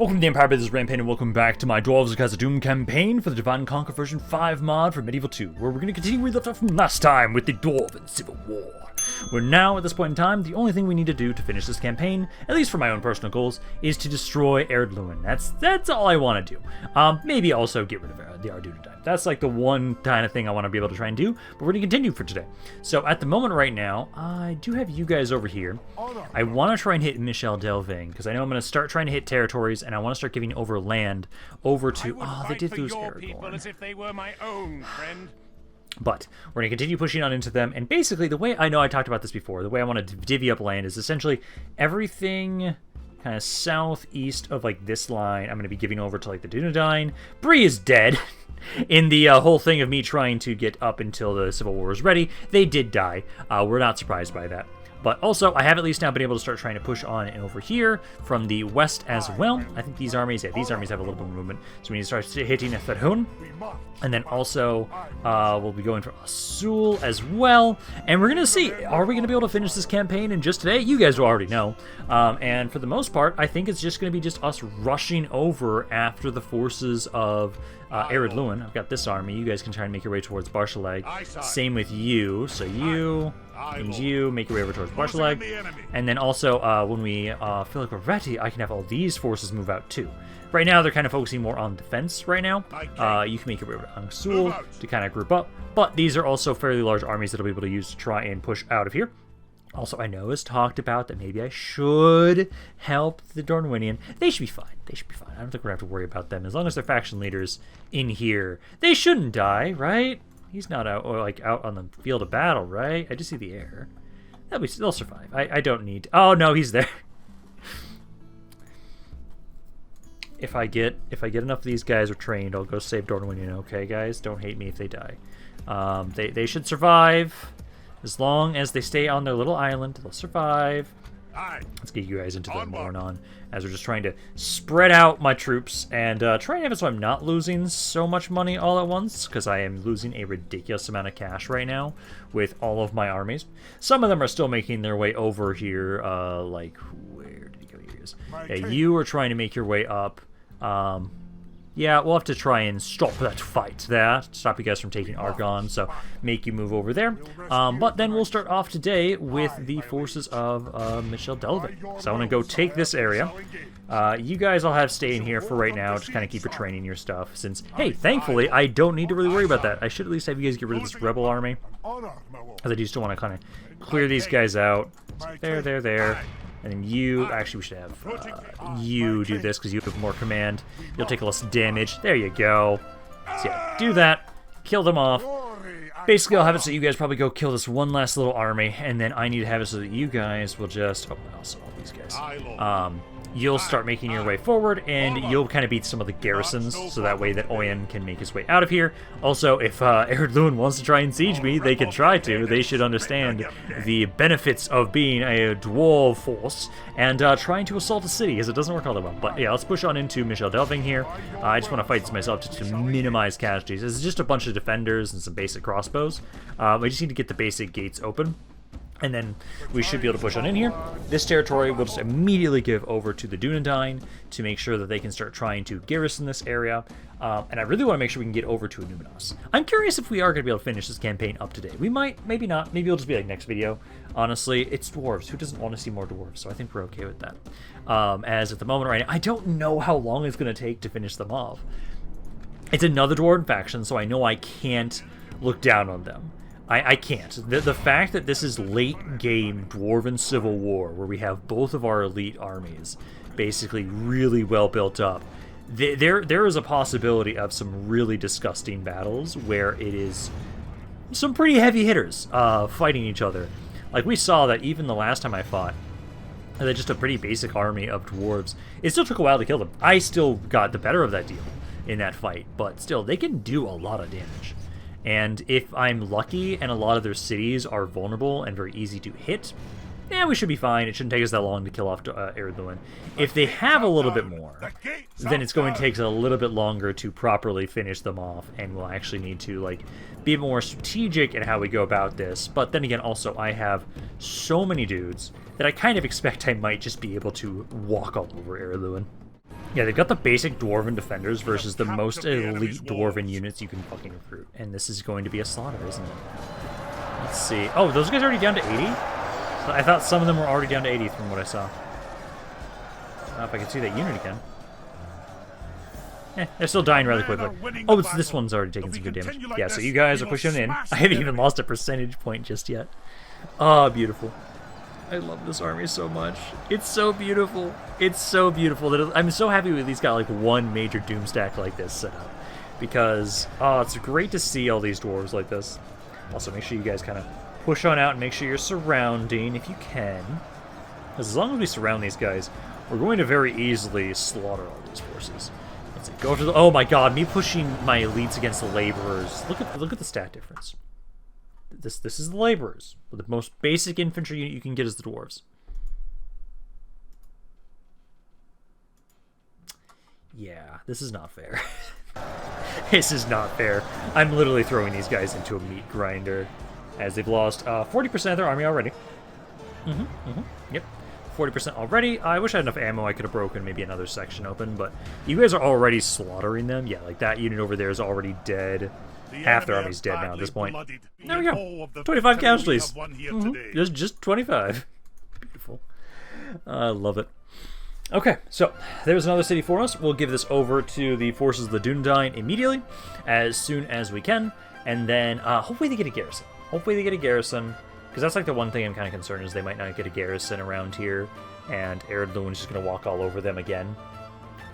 Welcome to the Empire, this is Rampaned, and welcome back to my Dwarves of Khazad-dûm campaign for the Divine Conquer version 5 mod for Medieval 2, where we're going to continue where we left off from last time with the Dwarven Civil War. We're now, at this point in time, the only thing we need to do to finish this campaign, at least for my own personal goals, is to destroy Erdluin. That's all I want to do. Maybe also get rid of the Arduino type. That's like the one kind of thing I want to be able to try and do, but we're going to continue for today. So at the moment right now, I do have you guys over here. I want to try and hit Michel Delving, because I know I'm going to start trying to hit territories, and I want to start giving over land over to... Oh, they did lose Aragorn. As if they were my own, friend. But we're going to continue pushing on into them, and basically the way, I know I talked about this before, the way I want to divvy up land is essentially everything kind of southeast of like this line I'm going to be giving over to like the Dunedain. Bree is dead. In the whole thing of me trying to get up until the Civil War is ready, they did die. We're not surprised by that. But also, I have at least now been able to start trying to push on and over here from the west as well. I think these armies, have a little bit of movement. So we need to start hitting Thadhun. And then also, we'll be going for Asul as well. And we're going to see, are we going to be able to finish this campaign in just today? You guys will already know. And for the most part, I think it's just going to be just us rushing over after the forces of Erdluin. I've got this army. You guys can try and make your way towards Barshaleg. Same with you. So you... and you make your way over towards Barshaleg. And then also, when we feel like we're ready, I can have all these forces move out too. Right now, they're kind of focusing more on defense right now. You can make your way over to Angsul to kind of group up. But these are also fairly large armies that I'll be able to use to try and push out of here. Also, I know it's talked about that maybe I should help the Dornwinian. They should be fine. They should be fine. I don't think we're going to have to worry about them. As long as they're faction leaders in here, they shouldn't die, right? He's not out, or like out on the field of battle, right? I just see the air. They'll survive. I don't need... Oh, no, he's there. If I get enough of these guys are trained, I'll go save Dornwinian, okay, guys? Don't hate me if they die. They should survive. As long as they stay on their little island, they'll survive. Let's get you guys into the Mornon as we're just trying to spread out my troops and try and have it so I'm not losing so much money all at once, because I am losing a ridiculous amount of cash right now with all of my armies. Some of them are still making their way over here, like, where did he go? Here he is. Yeah, you are trying to make your way up. Yeah, we'll have to try and stop that fight there, stop you guys from taking Argonne, so make you move over there. But then we'll start off today with the forces of Michel Delving. So I want to go take this area. You guys all have to stay in here for right now, just kind of keep your training your stuff, since, hey, thankfully, I don't need to really worry about that. I should at least have you guys get rid of this rebel army, because I do still want to kind of clear these guys out. So there. And then you, actually we should have you do this because you have more command. You'll take less damage. There you go. So yeah, do that. Kill them off. Basically, I'll have it so you guys probably go kill this one last little army, and then I need to have it so that you guys will just... Oh, also all these guys. You'll start making your way forward, and you'll kind of beat some of the garrisons, so that way that Oyen can make his way out of here. Also, if Erdluin wants to try and siege me, they can try to. They should understand the benefits of being a dwarf force and trying to assault a city, as it doesn't work all that well. But yeah, let's push on into Michel Delving here. I just want to fight this myself just to minimize casualties. It's just a bunch of defenders and some basic crossbows. I just need to get the basic gates open. And then we should be able to push on in here. This territory will just immediately give over to the Dunedain to make sure that they can start trying to garrison this area. And I really want to make sure we can get over to Annúminas. I'm curious if we are going to be able to finish this campaign up today. We might, maybe not. Maybe it'll just be like next video. Honestly, it's dwarves. Who doesn't want to see more dwarves? So I think we're okay with that. As at the moment right now, I don't know how long it's going to take to finish them off. It's another dwarven faction, so I know I can't look down on them. I can't. The fact that this is late game Dwarven Civil War, where we have both of our elite armies basically really well built up, there is a possibility of some really disgusting battles where it is some pretty heavy hitters fighting each other. Like we saw that even the last time I fought, that just a pretty basic army of dwarves. It still took a while to kill them. I still got the better of that deal in that fight, but still, they can do a lot of damage. And if I'm lucky and a lot of their cities are vulnerable and very easy to hit, yeah, we should be fine. It shouldn't take us that long to kill off Erdluin. If they have a little bit more, then it's going to take a little bit longer to properly finish them off, and we'll actually need to like be more strategic in how we go about this. But then again, also, I have so many dudes that I kind of expect I might just be able to walk all over Erdluin. Yeah, they've got the basic Dwarven defenders versus the most elite Dwarven units you can fucking recruit. And this is going to be a slaughter, isn't it? Let's see. Oh, those guys are already down to 80? So I thought some of them were already down to 80 from what I saw. I don't know if I can see that unit again. They're still dying rather quickly. Oh, this one's already taking some good damage. Yeah, so you guys are pushing in. I haven't even lost a percentage point just yet. Oh, beautiful. I love this army so much. It's so beautiful. It's so beautiful. That I'm so happy we at least got like one major Doom stack like this set up. Because, it's great to see all these dwarves like this. Also, make sure you guys kind of push on out and make sure you're surrounding if you can. Because as long as we surround these guys, we're going to very easily slaughter all these forces. Let's see, go to the... Oh my god, me pushing my elites against the laborers. Look at the stat difference. This is the laborers. The most basic infantry unit you can get is the dwarves. Yeah, this is not fair. This is not fair. I'm literally throwing these guys into a meat grinder, as they've lost 40% of their army already. Yep, 40% already. I wish I had enough ammo. I could have broken maybe another section open, but you guys are already slaughtering them. Yeah, like that unit over there is already dead. Half their army's dead now at this point. There we go. 25 casualties. Just 25. Beautiful. I love it. Okay, so there's another city for us. We'll give this over to the forces of the Dunedain immediately, as soon as we can, and then hopefully they get a garrison. Hopefully they get a garrison, because that's like the one thing I'm kind of concerned is they might not get a garrison around here, and Eredluin's just going to walk all over them again.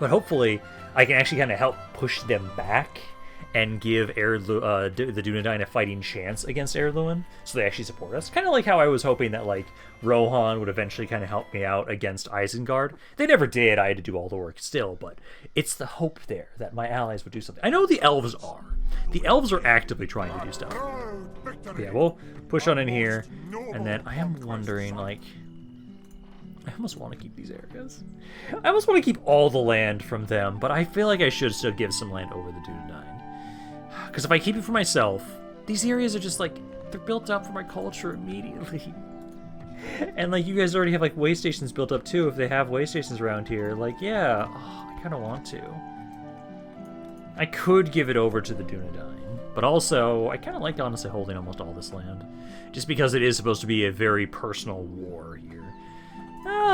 But hopefully I can actually kind of help push them back and give the Dunedain a fighting chance against Eredluin, so they actually support us. Kind of like how I was hoping that, like, Rohan would eventually kind of help me out against Isengard. They never did. I had to do all the work still, but it's the hope there that my allies would do something. I know the elves are. The elves are actively trying to do stuff. But yeah, we'll push on in here, and then I am wondering, like... I almost want to keep these areas. I almost want to keep all the land from them, but I feel like I should still give some land over the Dunedain. Because if I keep it for myself, these areas are just like, they're built up for my culture immediately. And like, you guys already have like way stations built up too, if they have way stations around here. Like, yeah, I kind of want to. I could give it over to the Dunedain, but also, I kind of like honestly holding almost all this land. Just because it is supposed to be a very personal war here.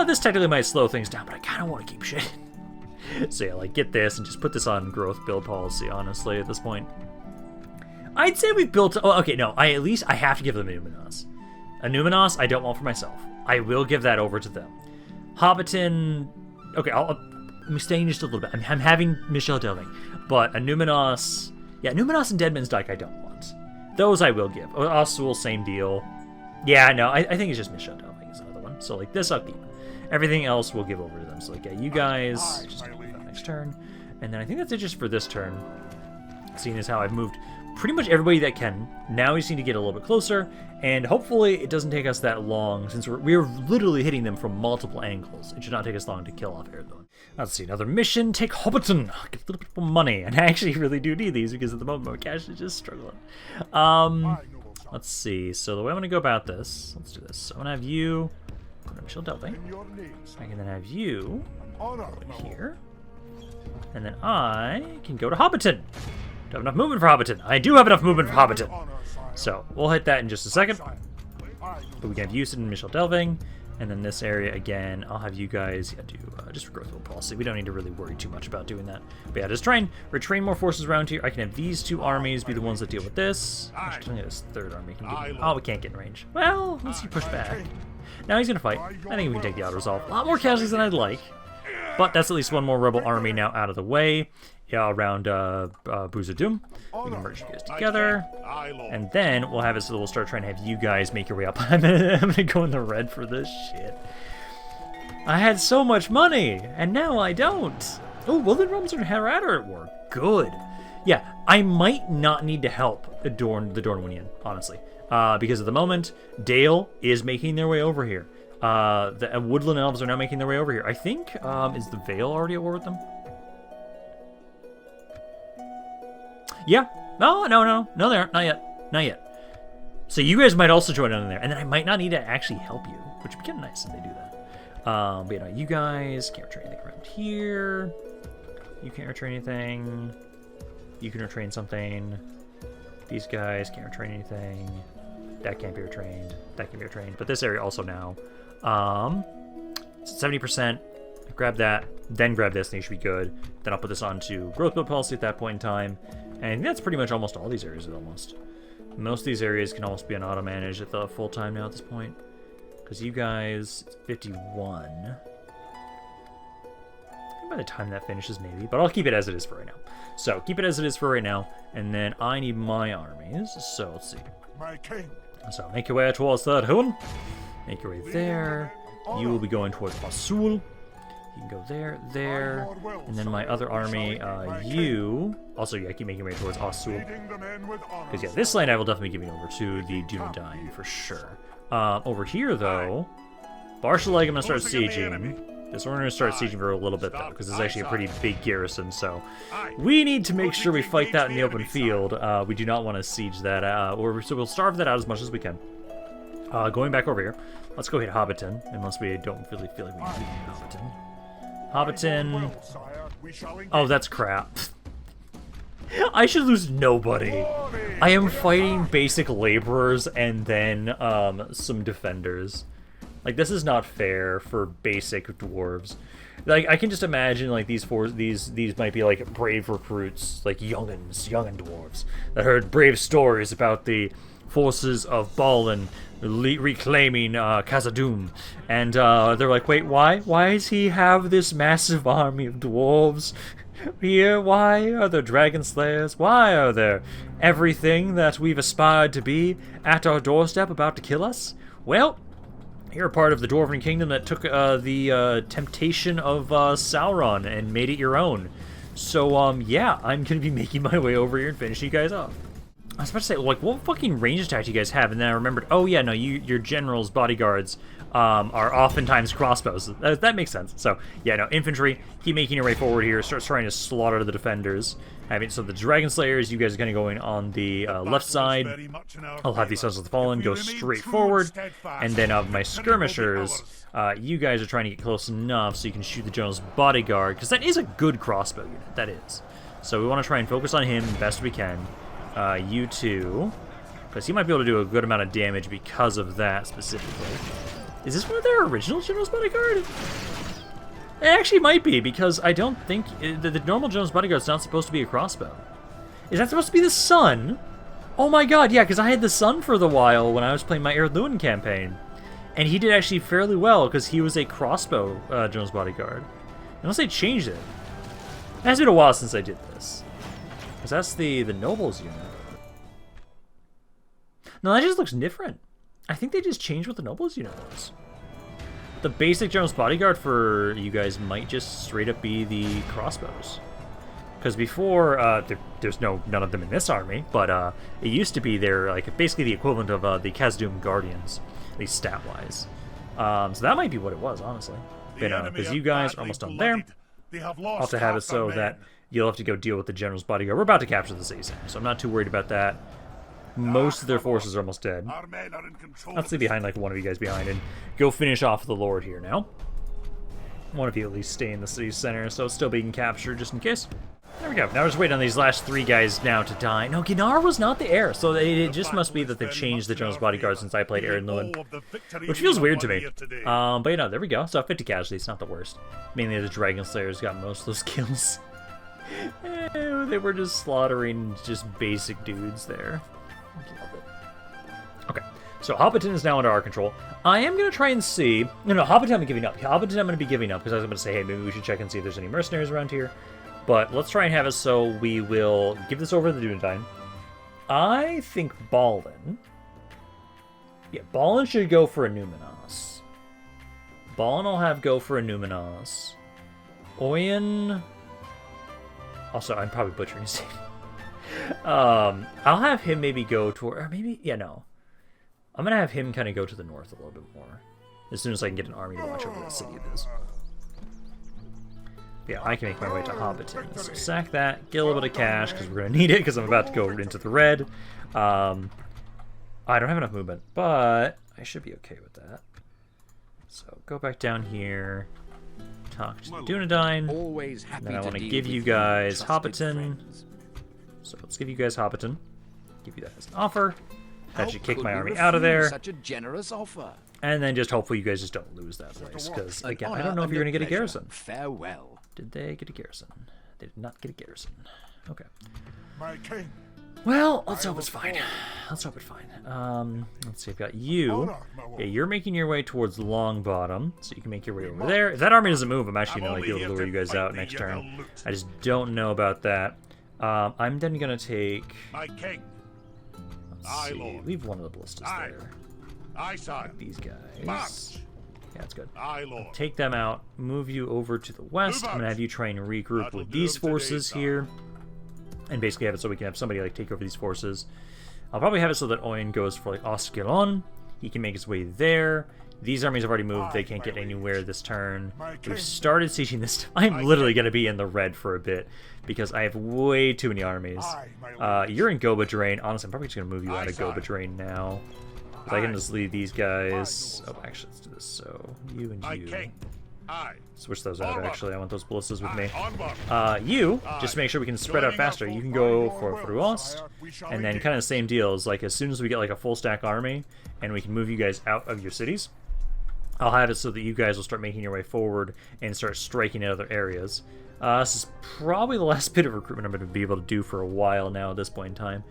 This technically might slow things down, but I kind of want to keep shit. So yeah, like, get this and just put this on growth build policy, honestly, at this point. I'd say we've built... Oh, okay, no. I have to give them Annúminas. Annúminas, I don't want for myself. I will give that over to them. Hobbiton... Okay, I'm staying just a little bit. I'm having Michel delving. But Annúminas... Yeah, Annúminas and Deadman's Dyke I don't want. Those I will give. Oswald, same deal. Yeah, no, I think it's just Michel delving is another one. So, like, this I'll keep. Everything else we'll give over to them. So, like, yeah, you guys... Just do that next turn. And then I think that's it just for this turn. Seeing as how I've moved pretty much everybody that can. Now we just need to get a little bit closer, and hopefully it doesn't take us that long, since we're literally hitting them from multiple angles. It should not take us long to kill off Eredluin. Let's see, another mission, take Hobbiton. Get a little bit more money, and I actually really do need these, because at the moment my cash is just struggling. Let's see, so the way I'm going to go about this, let's do this. So I'm going to have you put on Michel delving. I can then have you go in here, and then I can go to Hobbiton. Do I have enough movement for Hobbiton? I do have enough movement for Hobbiton. So, we'll hit that in just a second. But we can have Houston and Michel delving. And then this area, again, I'll have you guys do just for growth build policy. We don't need to really worry too much about doing that. But yeah, just try and retrain more forces around here. I can have these two armies be the ones that deal with this. Actually, this third army can get... Oh, we can't get in range. Well, let's see, push back. Now he's going to fight. I think we can take the auto-resolve. A lot more casualties than I'd like. But that's at least one more rebel army now out of the way. Yeah, around Khazad-dûm. We can merge you guys together. And then we'll have it so that we'll start trying to have you guys make your way up. I'm gonna go in the red for this shit. I had so much money, and now I don't. Oh, Woodland Realms and Harad are at war. Good. Yeah, I might not need to help the Dornwinian, honestly. Because at the moment, Dale is making their way over here. The Woodland Elves are now making their way over here. I think, is the Vale already at war with them? Yeah. No, they aren't. Not yet. So you guys might also join in there, and then I might not need to actually help you, which would be kind of nice if they do that. But you know, you guys can't try anything around here. You can't retrain anything. You can retrain something. These guys can't retrain anything. That can't be retrained. That can be retrained. But this area also now. 70%. Grab that, then grab this, and you should be good. Then I'll put this onto growth build policy at that point in time. And that's pretty much almost all these areas, almost. Most of these areas can almost be on auto-manage at the full time now at this point. Because you guys, it's 51. By the time that finishes, maybe. But I'll keep it as it is for right now. So, keep it as it is for right now. And then I need my armies. So, let's see. My king. So, make your way towards Third Hun. Make your way there. You will be going towards Basul. You can go there, there. And then my other army, you... Also, yeah, keep making your way towards Asul. Because, yeah, this land I will definitely be giving over to the Dunedain for sure. Over here, though, Barshaleg I'm going to start sieging. This we're going to start sieging for a little bit, though, because it's actually a pretty big garrison, so we need to make sure we fight that in the open field. We do not want to siege that, so we'll starve that out as much as we can. Going back over here, let's go hit Hobbiton, unless we don't really feel like we need to hit Hobbiton. Hobbiton. Oh, that's crap. I should lose nobody. I am fighting basic laborers and then some defenders. Like, this is not fair for basic dwarves. Like, I can just imagine, like, these might be, like, brave recruits, like, youngin dwarves, that heard brave stories about the forces of Balin reclaiming Khazad-dûm. And, they're like, wait, why? Why does he have this massive army of dwarves here? Why are there dragon slayers? Why are there everything that we've aspired to be at our doorstep about to kill us? Well, you're a part of the Dwarven Kingdom that took the temptation of Sauron and made it your own. So, yeah, I'm going to be making my way over here and finishing you guys off. I was about to say, like, what fucking range attack do you guys have? And then I remembered, oh yeah, no, your general's bodyguards are oftentimes crossbows. That makes sense. So, yeah, no, infantry, keep making your way forward here, start trying to slaughter the defenders. So the Dragon Slayers, you guys are going to go in on the left side. I'll have these Sons of the Fallen go straight forward. And then my skirmishers, you guys are trying to get close enough so you can shoot the general's bodyguard, because that is a good crossbow unit, that is. So we want to try and focus on him best we can. You two, because he might be able to do a good amount of damage because of that specifically. Is this one of their original general's bodyguard? It actually might be, because I don't think the normal general's bodyguard is not supposed to be a crossbow. Is that supposed to be the sun? Oh my god, yeah, because I had the sun for the while when I was playing my Erluin campaign, and he did actually fairly well because he was a crossbow general's bodyguard. Unless they changed it. It has been a while since I did this. Because that's the nobles unit. No, that just looks different. I think they just changed what the nobles unit was. The basic general's bodyguard for you guys might just straight up be the crossbows. Because before, there's none of them in this army, but it used to be they're like basically the equivalent of the Khazad-dûm Guardians, at least stat-wise. So that might be what it was, honestly. Because you guys are almost done there. I'll have to have it so that you'll have to go deal with the general's bodyguard. We're about to capture the city center, so I'm not too worried about that. Most of their forces are almost dead. I'll stay behind, like one of you guys behind, and go finish off the lord here now. One of you at least stay in the city center, so it's still being captured just in case. There we go. Now we're just waiting on these last three guys now to die. No, Ginnar was not the heir, so it just must be that they've changed the general's bodyguard since I played Erluin, which feels weird to me. But you know, there we go. So 50 casualties, not the worst. Mainly the Dragon Slayers got most of those kills. They were just slaughtering just basic dudes there. Love it. Okay, so Hobbiton is now under our control. I am going to try and see... No, Hobbiton I'm giving up. Hobbiton I'm going to be giving up, because I was going to say, hey, maybe we should check and see if there's any mercenaries around here. But let's try and have it so we will give this over to the Dunedain. I think Balin... Yeah, Balin should go for Annúminas. Balin will have go for Annúminas. Oyen... Also, I'm probably butchering his name. I'll have him maybe go toward... Or maybe... Yeah, no. I'm going to have him kind of go to the north a little bit more. As soon as I can get an army to watch over the city of his. Yeah, I can make my way to Hobbiton. So sack that, get a little bit of cash, because we're going to need it, because I'm about to go into the red. I don't have enough movement, but I should be okay with that. So go back down here. talk to the Dunedain. Always happy Then I to want to deal give with you guys trusted Hobbiton. friends. So let's give you guys Hobbiton. Give you that as an offer. That How should kick could my we army out of refuse there. Such a generous offer. And then just hopefully you guys just don't lose that place. Because, An again, I honor don't know if and you're going to get a pleasure. garrison. Farewell. Did they get a garrison? They did not get a garrison. Okay. My king. Well, let's hope it's fine. Let's hope it's fine. Let's see, I've got you. Yeah, you're making your way towards Longbottom, so you can make your way over there. If that army doesn't move, I'm actually going to like, be able to lure you guys out next turn. I just don't know about that. I'm then going to take... My king. Let's see, leave one of the ballistas there. I sire. These guys. March. Yeah, that's good. I lord. Take them out, move you over to the west. I'm going to have you try and regroup with these forces here. And basically have it so we can have somebody like take over these forces. I'll probably have it so that Owen goes for like Ost Gelon. He can make his way there. These armies have already moved. They can't get anywhere this turn. We've started sieging this. I'm literally going to be in the red for a bit because I have way too many armies. You're in Goba Drain. Honestly, I'm probably just going to move you out of Goba Drain now. I can just leave these guys. Oh, actually, let's do this. So you and you. Switch those out, actually. I want those ballistas with me. You, just to make sure we can spread out faster, you can go for Ost, and then kind of the same deal as, like, as soon as we get, like, a full stack army, and we can move you guys out of your cities, I'll have it so that you guys will start making your way forward and start striking at other areas. This is probably the last bit of recruitment I'm going to be able to do for a while now at this point in time.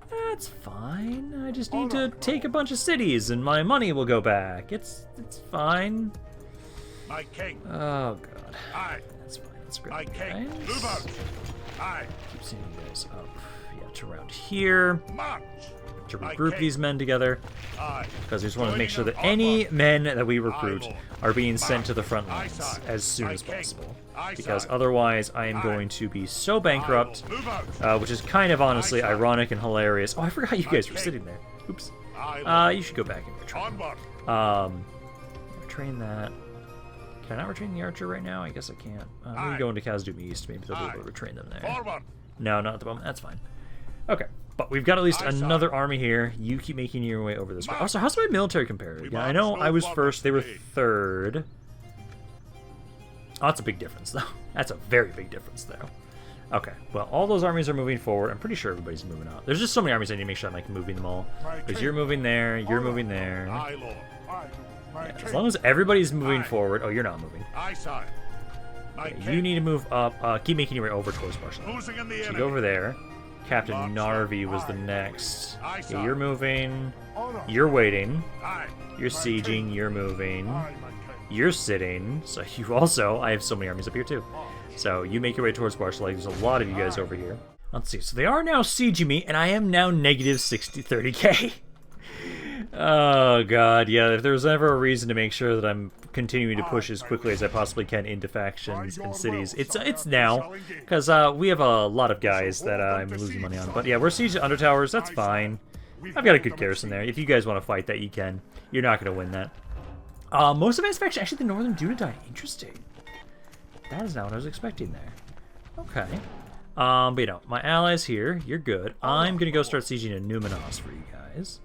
That's fine. I just need to take a bunch of cities, and my money will go back. It's fine. My king. Oh god. That's fine. Let's grab My you king. guys. Move out. Keep seeing you guys up. Yeah, to around here. March. To regroup these men together. Because we just want to make sure that any men that we recruit are being sent to the front lines as soon as possible. Because otherwise I am going to be so bankrupt, which is kind of honestly ironic and hilarious. Oh, I forgot you guys were sitting there. Oops. You should go back and retrain. Retrain that. Can I not retrain the archer right now? I guess I can't. Maybe go into Khazad-dûm East. Maybe they'll be able to retrain them there. No, not at the moment. That's fine. Okay. But we've got at least another army here. You keep making your way over this way. Also, how's my military compared? Yeah, I know I was first. They were third. Oh, that's a big difference, though. That's a very big difference, though. Okay. Well, all those armies are moving forward. I'm pretty sure everybody's moving out. There's just so many armies I need to make sure I'm like moving them all. Because you're moving there. You're moving there. Yeah, as long as everybody's moving forward. Oh, you're not moving. Okay, you need to move up. Keep making your way over towards Barcelona. So you go over there. Captain Narvi was the next. Yeah, you're moving. You're waiting. You're sieging. You're moving. You're sitting. So you also... I have so many armies up here, too. So you make your way towards Barcelona. There's a lot of you guys over here. Let's see. So they are now sieging me, and I am now negative 30k. Oh god, yeah, if there's ever a reason to make sure that I'm continuing to push as quickly as I possibly can into factions and cities, it's now, because we have a lot of guys that I'm losing money on. But yeah, we're sieged Under Towers, that's fine. I've got a good garrison there. If you guys want to fight that, you can. You're not going to win that. Most advanced faction, actually the Northern Dunedain, interesting. That is not what I was expecting there. Okay. But you know, my allies here, you're good. I'm going to go start sieging Annúminas for you guys.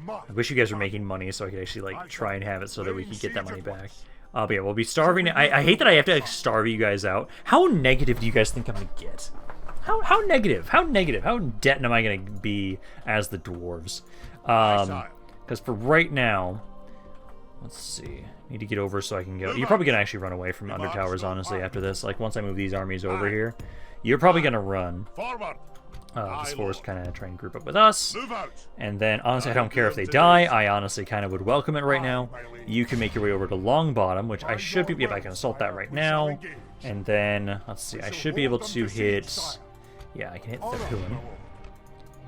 I wish you guys were making money so I could actually like try and have it so that we could get that money back. But yeah, we'll be starving. I hate that I have to like starve you guys out. How negative do you guys think I'm gonna get? How negative? How negative? How in debt am I gonna be as the dwarves? Because for right now, let's see. I need to get over so I can go. You're probably gonna actually run away from Under Towers, honestly. After this, like once I move these armies over here, you're probably gonna run. This force kind of try and group up with us. And then, honestly, I don't care if they die. I honestly kind of would welcome it right now. You can make your way over to Longbottom, which I should be... Yep, I can assault that right now. And then, let's see, I should be able to hit... Yeah, I can hit Thurhuin.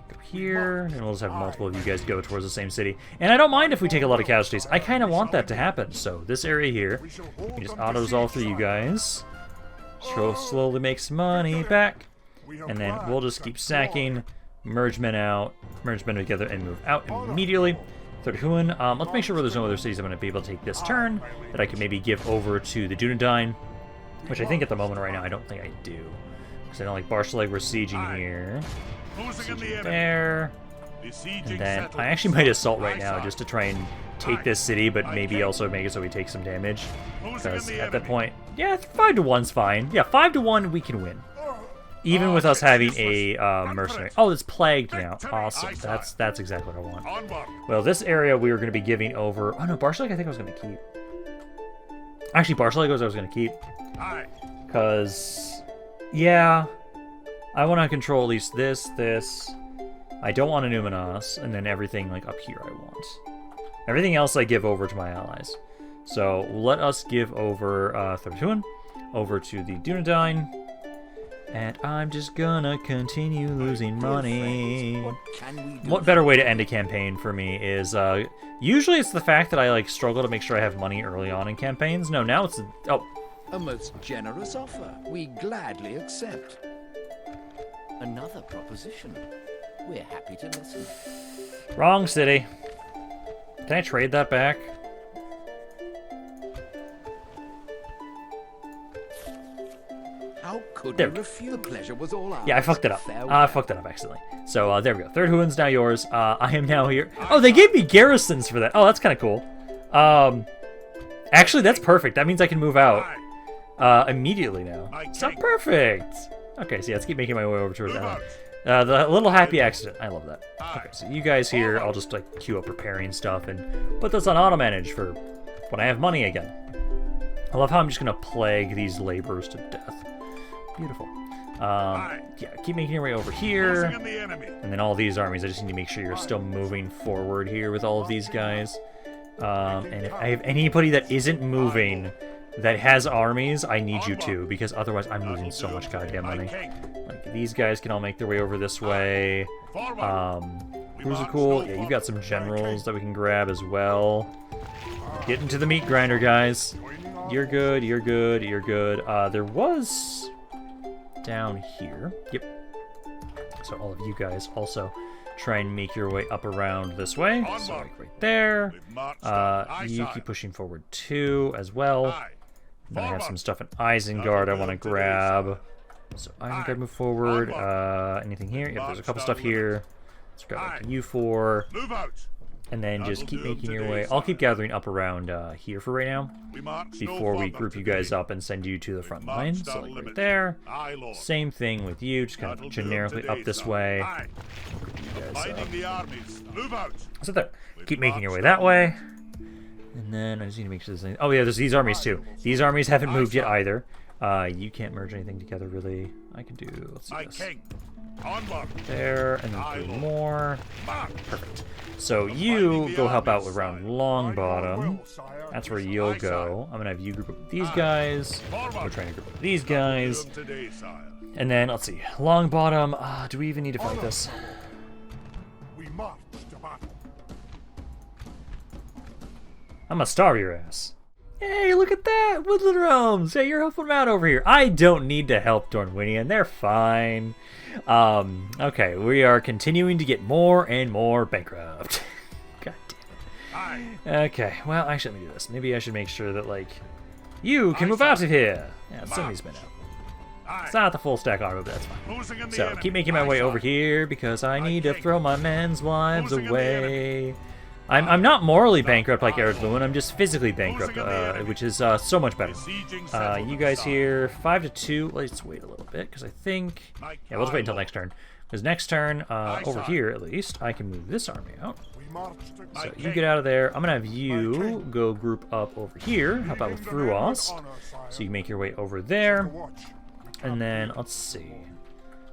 Go here, and we'll just have multiple of you guys go towards the same city. And I don't mind if we take a lot of casualties. I kind of want that to happen. So, this area here, we just auto-resolve through you guys. Slowly make some money back. And then we'll just keep sacking, merge men together, and move out immediately. Thurhuin, let's make sure there's no other cities I'm going to be able to take this turn that I can maybe give over to the Dunedain, which I think at the moment right now I don't think I do. Because I don't like Barcelona, we're sieging here. Sieging there. And then I actually might assault right now just to try and take this city, but maybe also make it so we take some damage. Because at that point, Yeah, 5 to 1's fine. Yeah, 5 to 1 we can win. Even with us having a mercenary. Oh, it's plagued now. Awesome. That's exactly what I want. Onward. Well, this area we were going to be giving over. Oh no, Barshaleg I think I was going to keep. Actually, Barshaleg was I was going to keep. Aye. Because, yeah, I want to control at least this. I don't want Annúminas, and then everything like up here I want. Everything else I give over to my allies. So let us give over Thortuin over to the Dunedain. And I'm just gonna continue losing money. What can we do? What better way to end a campaign for me is, usually it's the fact that I, like, struggle to make sure I have money early on in campaigns. No, now it's, A most generous offer. We gladly accept. Another proposition. We're happy to listen. wrong city. Can I trade that back? How could There we we go. refuse? The pleasure was all ours. Yeah, I fucked it up. Farewell. I fucked it up accidentally. So there we go. Third Huon's now yours. I am now here. Oh, they gave me garrisons for that. Oh, that's kind of cool. Actually, that's perfect. That means I can move out immediately now. So perfect. Okay, so yeah, let's keep making my way over towards that one. The little happy accident. I love that. Okay, so you guys here, I'll just like queue up repairing stuff and put this on auto manage for when I have money again. I love how I'm just gonna plague these laborers to death. Beautiful. Yeah, keep making your way over here. Losing the enemy. And then all these armies, I just need to make sure you're still moving forward here with all of these guys. And if I have anybody that isn't moving that has armies, I need you to, because otherwise I'm losing so much goddamn money. Like, these guys can all make their way over this way. Who's cool? Yeah, you've got some generals that we can grab as well. Get into the meat grinder, guys. You're good, you're good, you're good. There was down here. Yep. So all of you guys also try and make your way up around this way. So like right there. You keep pushing forward too as well. Then I have some stuff in Isengard I want to grab. So Isengard move forward. Anything here? Yep, there's a couple stuff here. Let's grab like U4. Move out. And then just keep making your way. I'll keep gathering up around here for right now. Before we group you guys up and send you to the front line. So like right there. Same thing with you, just kind of generically up this way. You guys up. So there. Keep making your way that way. And then I just need to make sure there's oh yeah, there's these armies too. These armies haven't moved yet either. You can't merge anything together really. I can do, let's see this. There, and then 3 more. Perfect. So you go help out around Longbottom. That's where you'll go. I'm gonna have you group up with these guys. We're trying to group up with these guys. And then, let's see. Longbottom, do we even need to fight this? We march to battle. I'm gonna starve your ass. Hey, look at that! Woodland Realms! Hey, you're helping them out over here. I don't need to help Dornwinian. They're fine. Okay, we are continuing to get more and more bankrupt. God damn it. Okay, well, actually, let me do this. Maybe I should make sure that, like, you can move out of here. Yeah, send these men out. It's not the full stack armor, but that's fine. So, keep making my way over here because I need to throw my men's wives away. I'm not morally bankrupt like Eric Lewin, I'm just physically bankrupt, which is so much better. You guys here, 5 to 2. Let's wait a little bit, because I think... Yeah, we'll just wait until next turn. Because next turn, over here at least, I can move this army out. So you get out of there. I'm going to have you go group up over here, help out with Thruos. So you make your way over there. And then, let's see...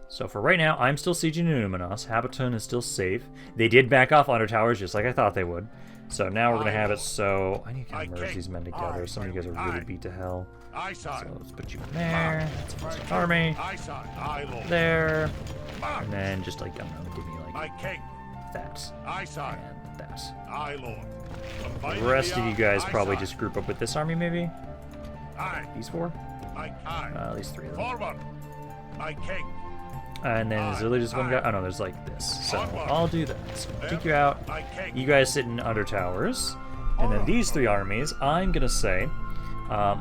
So for right now, I'm still sieging Annúminas. Hobbiton is still safe. They did back off Under Towers just like I thought they would. So now we're going to have it so... I need to kind of merge these men together. Some of you guys are really beat to hell. So let's put you in there. That's a first army. There. And then just like, I don't know, give me like that. And that. The rest of you guys probably just group up with this army maybe? These 4? At least 3 of them. And then there's really just one guy. Oh no, there's like this. So I'll do that. So I'll take you out. You guys sit in Under Towers. And then these 3 armies, I'm going to say,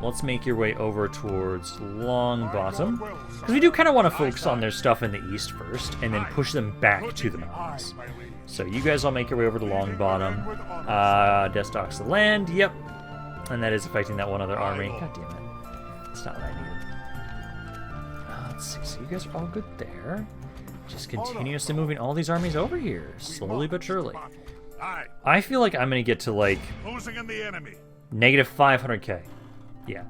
let's make your way over towards Longbottom. Because we do kind of want to focus on their stuff in the east first, and then push them back to the mountains. So you guys all make your way over to Longbottom. Death stalks the land, yep. And that is affecting that one other army. God damn it. It's not what I needed. Let's see. So you guys are all good there. Just continuously moving all these armies over here, slowly but surely. I feel like I'm gonna get to like negative 500k. Yeah.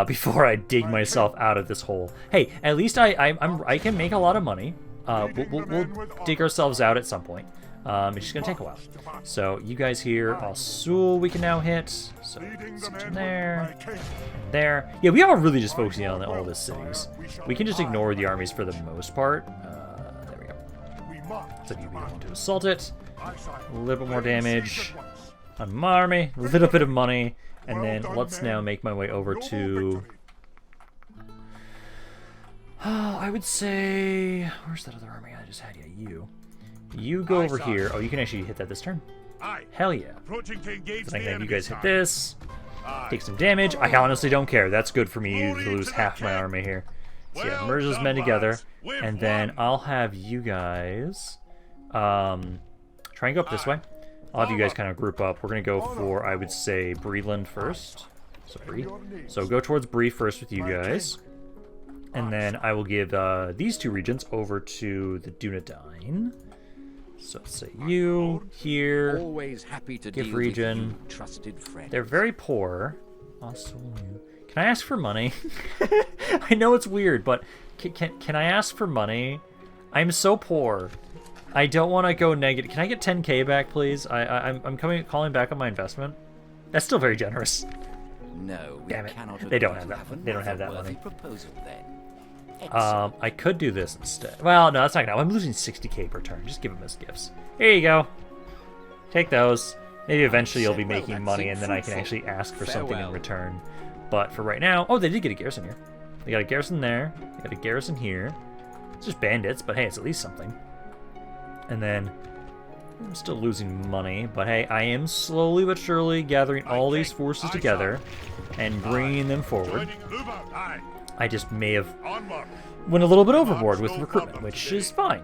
Before I dig myself out of this hole. Hey, at least I can make a lot of money. We'll dig ourselves out at some point. It's just gonna take a while. So you guys here, Al-Sul we can now hit. So in there, and there. Yeah, we are really just focusing on all the cities. We can just ignore the armies for the most part. There we go. So you want to assault it. A little bit more damage on my army. A little bit of money, and then let's now make my way over to. I would say, where's that other army I just had? Yeah, you. You go over here. Oh, you can actually hit that this turn. Hell yeah. So I can have you guys hit this. Take some damage. I honestly don't care. That's good for me to lose half my army here. So yeah, merge those men together. And then I'll have you guys try and go up this way. I'll have you guys kind of group up. We're going to go for, I would say, Breland first. So Bree. So go towards Bree first with you guys. And then I will give these two regions over to the Dunedain. So let's say you here. Always happy to give deal region. with you, trusted friend. They're very poor. Also, can I ask for money? I know it's weird, but can I ask for money? I'm so poor. I don't want to go negative. Can I get 10k back, please? I'm calling back on my investment. That's still very generous. No, we damn it. Cannot they don't have that. They don't have that money. Proposal, then. I could do this instead. Well, no, that's not gonna. I'm losing 60k per turn. Just give them as gifts. Here you go. Take those. Maybe eventually you'll be making money, and then I can actually ask for something in return. But for right now, oh, they did get a garrison here. They got a garrison there. They got a garrison here. It's just bandits, but hey, it's at least something. And then I'm still losing money, but hey, I am slowly but surely gathering all these forces together and bringing them forward. I just may have went a little bit overboard with recruitment, which is fine.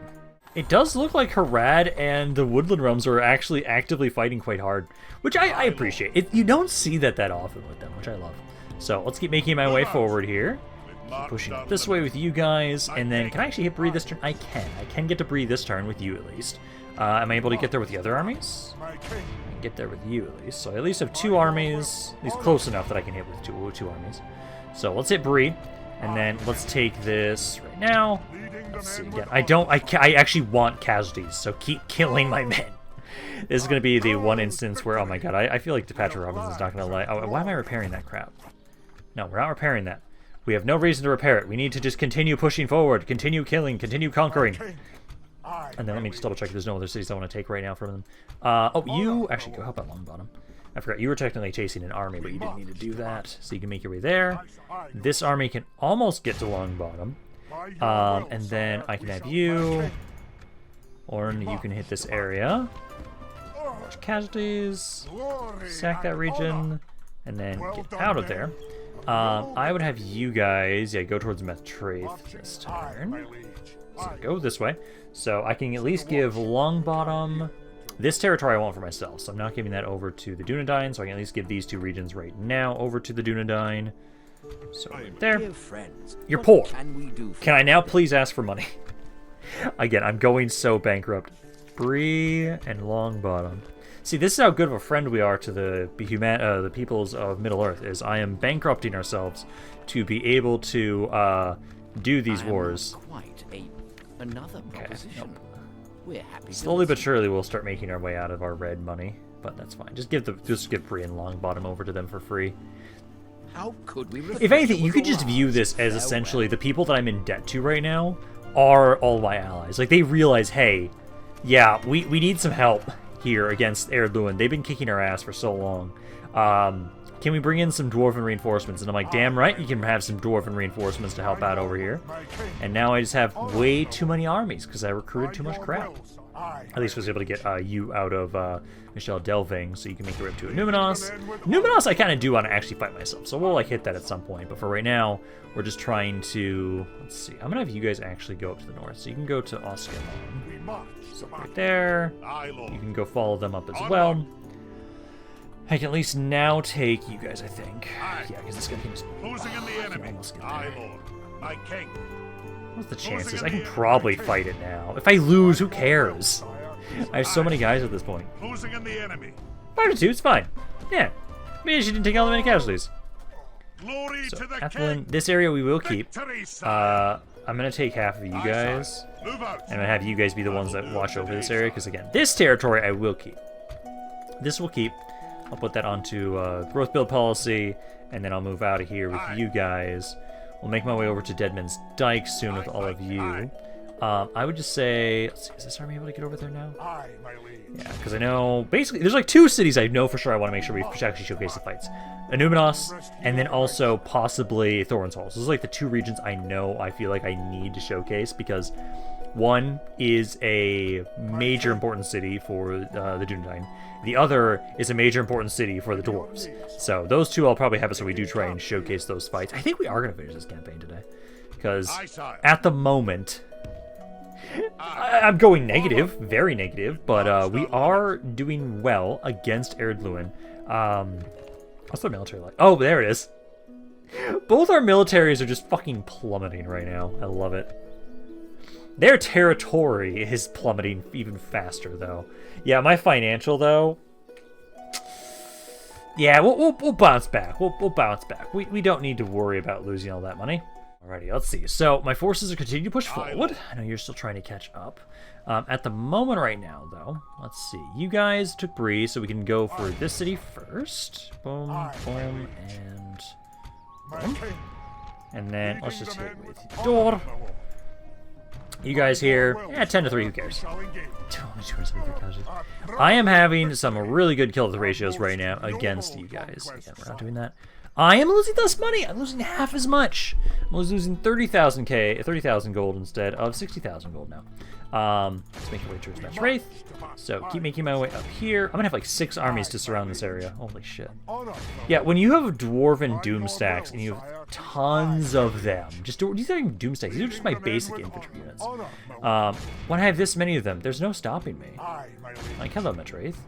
It does look like Harad and the Woodland Realms are actually actively fighting quite hard, which I appreciate. You don't see that often with them, which I love. So let's keep making my way forward here. Keep pushing up this way with you guys, and then can I actually hit Bree this turn? I can get to Bree this turn with you at least. Am I able to get there with the other armies? I can get there with you at least. So I at least have two armies, at least close enough that I can hit with two armies. So let's hit Bree. And then let's take this right now. Let's see again. I actually want casualties, so keep killing my men. This is going to be the one instance where, oh my god, I feel like Patrick Robinson's not going to lie. Oh, why am I repairing that crap? No, we're not repairing that. We have no reason to repair it. We need to just continue pushing forward, continue killing, continue conquering. And then let me just double check if there's no other cities I want to take right now from them. Oh, you actually go help out Longbottom. I forgot, you were technically chasing an army, but you didn't need to do that. So you can make your way there. This army can almost get to Longbottom. And then I can have you. Orn, you can hit this area. Watch casualties. Sack that region. And then get out of there. I would have you guys, yeah, go towards Methtraith this turn. So go this way. So I can at least give Longbottom. This territory I want for myself, so I'm not giving that over to the Dunedain, so I can at least give these two regions right now over to the Dunedain. So right there. You're poor. Can I now please ask for money? Again, I'm going so bankrupt. Bree and Longbottom. See, this is how good of a friend we are to the peoples of Middle-earth, is I am bankrupting ourselves to be able to do these wars. Another proposition. Nope. We're happy. Slowly but surely we'll start making our way out of our red money, but that's fine. Just give Bree and Longbottom over to them for free. How could we? If anything, you could just view this as essentially the people that I'm in debt to right now are all my allies. Like, they realize, hey, yeah, we need some help here against Erdluin. They've been kicking our ass for so long. Can we bring in some Dwarven reinforcements? And I'm like, damn right, you can have some Dwarven reinforcements to help out over here. And now I just have way too many armies because I recruited too much crap. At least I was able to get you out of Michel Delving, so you can make your way up to Annúminas. Annúminas I kind of do want to actually fight myself, so we'll like hit that at some point. But for right now, we're just trying to, let's see, I'm gonna have you guys actually go up to the north. So you can go to Ost Gelon. So right there, you can go follow them up as well. I can at least now take you guys, I think. Aye. Yeah, because this guy can just... Closing in the I can enemy. almost get Aye, there. Lord. My king. What's the Closing chances? in I the can enemy. probably fight it now. If I lose, who cares? I have so many guys at this point. Closing in the enemy. 5 to 2, it's fine. Yeah. Maybe she didn't take all that many casualties. Glory So, to the Athlin, king. this area we will keep. Victory, sire. I'm going to take half of you Aye, guys. sire. Move out. And I'm going to have you guys be the ones that watch over this area, because again, this territory I will keep. This will keep. I'll put that onto growth build policy, and then I'll move out of here with you guys. We'll make my way over to Deadman's Dyke soon with all of you. I would just say, let's see, is this army able to get over there now? Aye, my liege. Yeah, because I know, basically, there's like 2 cities I know for sure I want to make sure we actually showcase the fights. Annúminas, and then also possibly Thorin's Halls. Those are like the 2 regions I know I feel like I need to showcase, because one is a major important city for the Dunedain. The other is a major important city for the Dwarves. So those 2 I'll probably have it so we do try and showcase those fights. I think we are going to finish this campaign today. Because at the moment... I'm going negative, very negative, but we are doing well against Erdluin. What's the military like? Oh, there it is. Both our militaries are just fucking plummeting right now. I love it. Their territory is plummeting even faster, though. Yeah, my financial, though... Yeah, we'll bounce back. We'll bounce back. We don't need to worry about losing all that money. Alrighty, let's see. So, my forces are continuing to push forward. I know you're still trying to catch up. At the moment right now, though, let's see. You guys took Bree, so we can go for this city first. Boom, boom, and... boom. And then, let's just hit with Dor. You guys here, 10 to 3, who cares? Only 273 casualties. I am having some really good kill to ratios right now against you guys. Again, we're not doing that. I am losing less money. I'm losing half as much. I'm losing 30,000 gold instead of 60,000 gold now. Let's make our way towards Match Wraith. So keep making my way up here. I'm gonna have like 6 armies to surround this area. Holy shit. Yeah, when you have Dwarven Doom stacks and you have tons of them, these aren't even Doom stacks. These are just my basic infantry units. When I have this many of them, there's no stopping me. Like, hello, Match Wraith.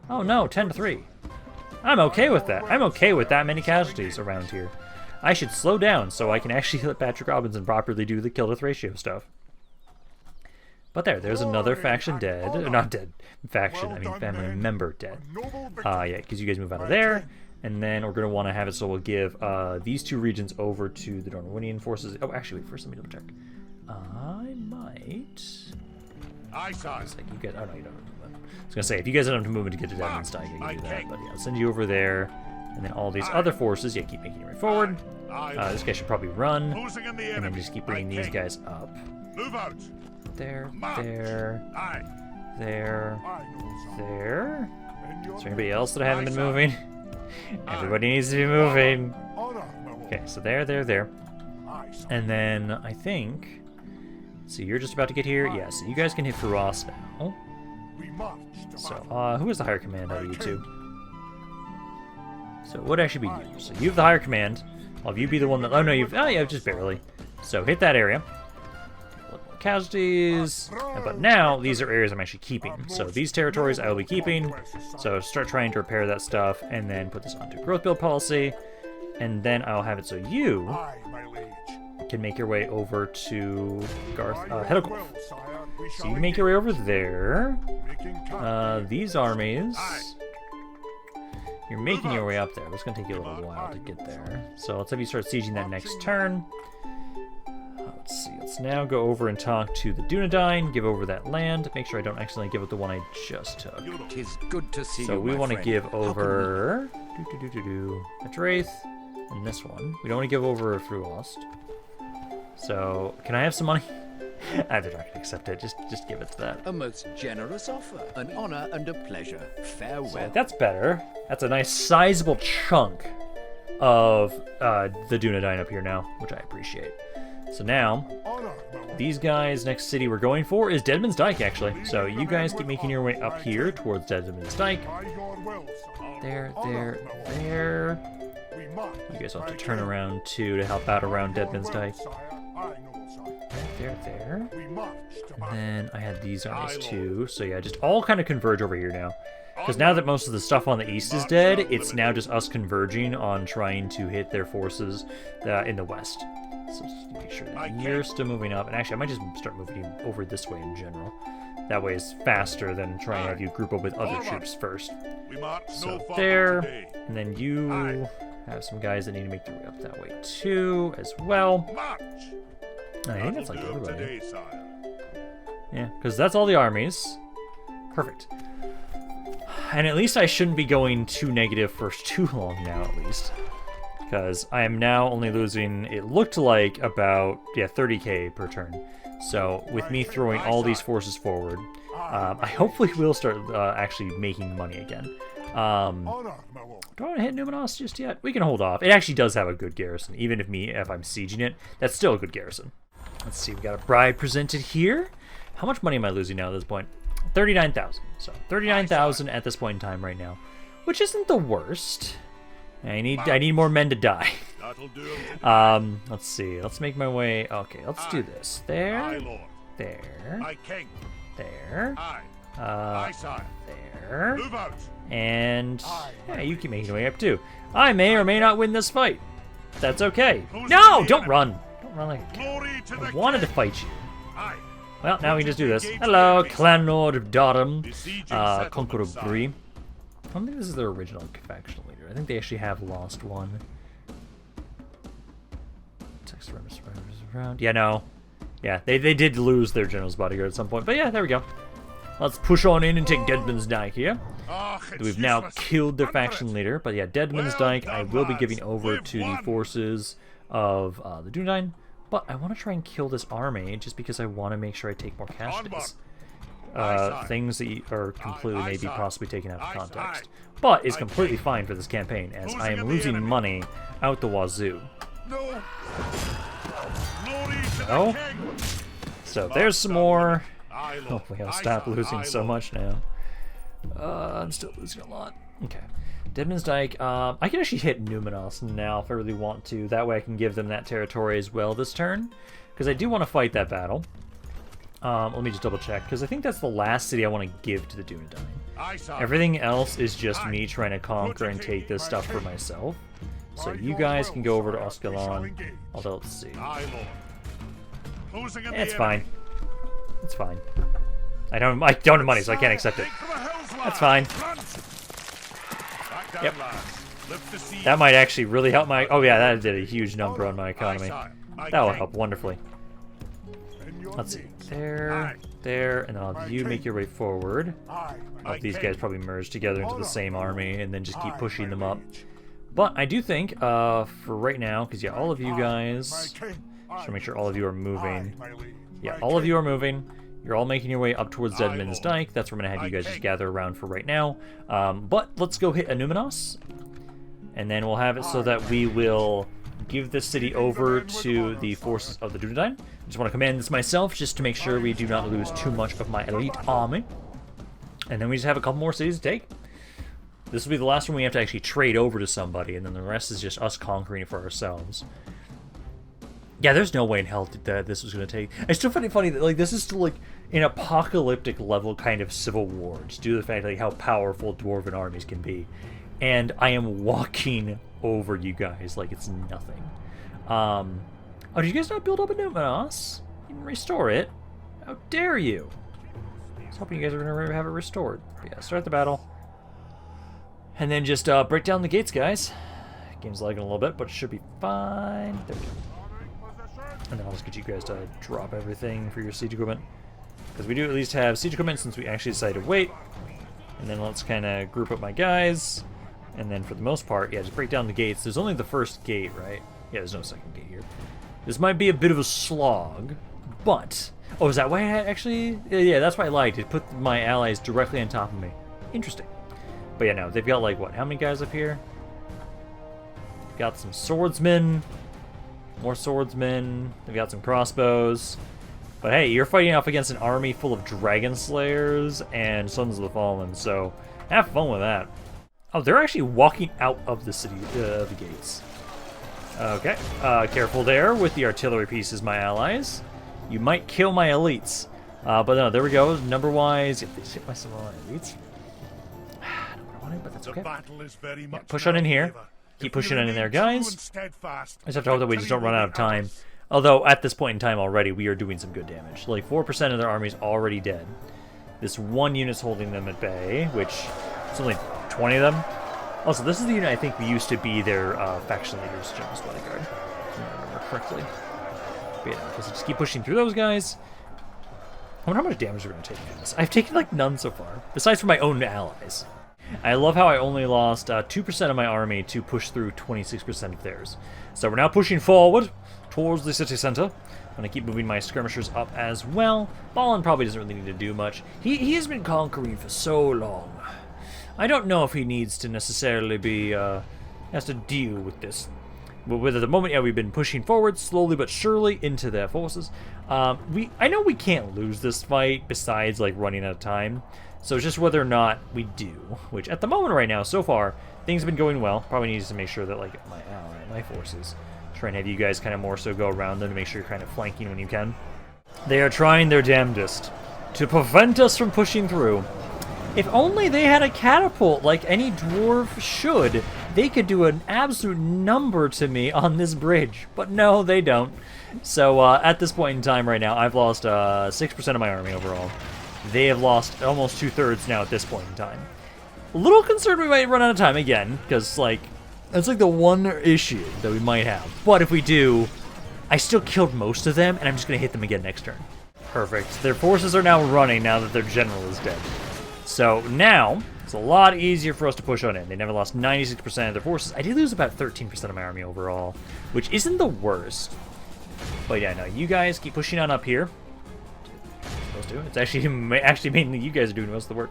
Oh no, 10 to 3. I'm okay with that. I'm okay with that many casualties around here. I should slow down so I can actually let Patrick Robinson properly do the kill-death ratio stuff. But there's another faction dead. Not dead. Faction, I mean family member dead. Yeah, because you guys move out of there. And then we're going to want to have it so we'll give these 2 regions over to the Dornwinian forces. Oh, actually, wait, first let me double check. I might... It's like you guys... Oh, no, you don't. I was going to say, if you guys don't have to move in to get to Deadman's Dyke, I can do that. But yeah, I'll send you over there. And then all these other forces, yeah, keep making your way forward. This guy should probably run. And then just keep bringing these guys up. Move out. There. There. Is there anybody else that I haven't been moving? Everybody needs to be moving. Okay, so there. And then I think... So you're just about to get here? Yeah, so you guys can hit Furos now. So, who has the higher command out of you 2? So, it would actually be you. So, you have the higher command. I'll have you be the one that... Oh, no, yeah, just barely. So, hit that area. Casualties. But now, these are areas I'm actually keeping. So, these territories I will be keeping. So, start trying to repair that stuff, and then put this onto growth build policy. And then I'll have it so you can make your way over to Hedogolf. So you can make your way over there. These armies, you're making your way up there. It's going to take you a little while to get there. So let's have you start sieging that next turn. Let's see. Let's now go over and talk to the Dunedain. Give over that land. Make sure I don't accidentally give up the one I just took. Tis good to see so you, we want to friend. give over a Wraith and this one. We don't want to give over a Fruost. So can I have some money? They're not going to accept it. Just give it to that. A most generous offer, an honor and a pleasure. Farewell. So that's better. That's a nice sizable chunk of the Dunedain up here now, which I appreciate. So now, these guys, next city we're going for is Deadman's Dyke, actually. So you guys keep making your way up here towards Deadman's Dyke. There. You guys will have to turn around too to help out around Deadman's Dyke. there. We march to And battle. then I had these armies Aye, Lord. too. So yeah, just all kind of converge over here now. Because now that most of the stuff on the east is dead, it's now just us converging on trying to hit their forces in the west. So just make sure that you're still moving up. And actually, I might just start moving you over this way in general. That way it's faster than trying to have you group up with other troops first. We march no So farther there, today. and then you Aye. have some guys that need to make their way up that way too, as well. March. I think that's like That'll do everybody. today, sire. Yeah, because that's all the armies. Perfect. And at least I shouldn't be going too negative for too long now, at least. Because I am now only losing, it looked like, about, 30k per turn. So, with me throwing all these forces forward, I hopefully will start actually making money again. Honor, my lord. Do I want to hit Numinos just yet? We can hold off. It actually does have a good garrison. Even if I'm sieging it, that's still a good garrison. Let's see, we got a bride presented here. How much money am I losing now at this point? 39,000. So 39,000 at this point in time right now, which isn't the worst. I need more men to die. That'll do today. Let's see. Let's make my way. Okay, let's do this. There, Aye, lord. there, My king. there, Aye. uh, Aye, sire. there, Move out. and yeah, you keep making your way up too. I may or may not win this fight. That's okay. No, don't run. Don't run like a cat. Glory to the I wanted to king. fight you. Aye. Well, now we can just do this. Hello, Clan Lord of Dodham, Besieging Conqueror of settlements, Bree. I don't think this is their original faction leader. I think they actually have lost one. Text around. Yeah, no. Yeah, they did lose their general's bodyguard at some point. But yeah, there we go. Let's push on in and take Deadman's Dyke here. Ah, it's We've now useless. killed their Under it. faction leader. But yeah, Deadman's Well Dyke I done, will be lads. giving over We've to the won. forces of the Dunedain. But I want to try and kill this army just because I want to make sure I take more casualties. Aye, sire. Things that are completely Aye, maybe sire. possibly taken out of Aye, context. sire. But is Aye, completely king. fine for this campaign as I am Losing of the losing enemy. money out the wazoo. No. Glory to No. the king. So there's some more. Aye, lord. Hopefully I'll Aye, stop sire. losing Aye, so lord. much now. I'm still losing a lot. Okay. Deadman's Dyke. I can actually hit Numinos now if I really want to. That way I can give them that territory as well this turn. Because I do want to fight that battle. Let me just double check. Because I think that's the last city I want to give to the Dunedain. Aye, sire. Everything else is just me trying to conquer and take this stuff for myself. So you guys can go over to Ost Gelon. Although, let's see. Aye, lord. Closing in the It's enemy. fine. It's fine. I don't have money, so I can't accept it. Take for the hills, That's lads. fine. Run. Back down, Yep. lads. Lift the siege. That might actually really help my... Oh yeah, that did a huge number on my economy. Aye, sire. Aye, That will king. help wonderfully. In your Let's see. needs. There, Aye. there, and then I'll have you make your way forward. Aye. I'll Aye, have these king. guys probably merge together into the Honor. same army and then just keep Aye, pushing my them up. liege. But I do think, for right now, because yeah, all of you Aye, guys... my king. Just Aye. to make sure all of you are moving. Aye, my liege. Yeah, My all of king. you are moving. You're all making your way up towards Aye, Deadman's Lord. Dyke. That's where I'm going to have you Aye, guys just king. gather around for right now. But let's go hit Annúminas. And then we'll have it so Aye, that my we liege. will give this city over in with to honor, the sire. forces of the Dunedain. I just want to command this myself just to make sure we do not lose too much of my elite army. And then we just have a couple more cities to take. This will be the last one we have to actually trade over to somebody, and then the rest is just us conquering it for ourselves. Yeah, there's no way in hell that this was going to take... I still find it funny that like this is still like an apocalyptic level kind of civil war, just due to the fact like how powerful dwarven armies can be. And I am walking over you guys like it's nothing. Oh, did you guys not build up a Numinos? You didn't restore it? How dare you? I was hoping you guys were going to have it restored. But yeah, start the battle. And then just break down the gates, guys. Game's lagging a little bit, but it should be fine. There we go. And then I'll just get you guys to drop everything for your siege equipment. Because we do at least have siege equipment since we actually decided to wait. And then let's kind of group up my guys. And then for the most part, yeah, just break down the gates. There's only the first gate, right? Yeah, there's no second gate here. This might be a bit of a slog, but... Oh, is that why I actually... Yeah, that's why I liked it. Put my allies directly on top of me. Interesting. But yeah, no, they've got like, what, how many guys up here? Got some swordsmen. More swordsmen. They've got some crossbows. But hey, you're fighting off against an army full of dragon slayers and sons of the fallen, so have fun with that. Oh, they're actually walking out of the city, the gates. Okay, careful there with the artillery pieces, my allies. You might kill my elites. But no, there we go. Number-wise, if they hit my some of my elites. I don't want to want it, but that's okay. The battle is very much Push on in here. Keep pushing on in there, guys. I just have to hope that we just don't run out of time. Although, at this point in time already, we are doing some good damage. Like, 4% of their army's already dead. This one unit's holding them at bay, which is only 20 of them. Also, this is the unit I think we used to be their faction leader's general's bodyguard, if I remember correctly. But yeah, just keep pushing through those guys. I wonder how much damage we're going to take from this. I've taken, like, none so far, besides for my own allies. I love how I only lost 2% of my army to push through 26% of theirs. So we're now pushing forward towards the city center. I'm going to keep moving my skirmishers up as well. Balin probably doesn't really need to do much. He has been conquering for so long. I don't know if he needs to necessarily be, has to deal with this. But at the moment, yeah, we've been pushing forward slowly but surely into their forces. I know we can't lose this fight besides, like, running out of time. So it's just whether or not we do, which at the moment right now, so far, things have been going well. Probably needs to make sure that, like, my forces, try and have you guys kind of more so go around them to make sure you're kind of flanking when you can. They are trying their damnedest to prevent us from pushing through. If only they had a catapult like any dwarf should, they could do an absolute number to me on this bridge. But no, they don't. So at this point in time right now, I've lost 6% of my army overall. They have lost almost 2/3 now at this point in time. A little concerned we might run out of time again, because, like, that's like the one issue that we might have. But if we do, I still killed most of them, and I'm just going to hit them again next turn. Perfect. Their forces are now running now that their general is dead. So now, it's a lot easier for us to push on in. They never lost 96% of their forces. I did lose about 13% of my army overall, which isn't the worst. But yeah, no, you guys keep pushing on up here. It's actually mainly you guys are doing most of the work,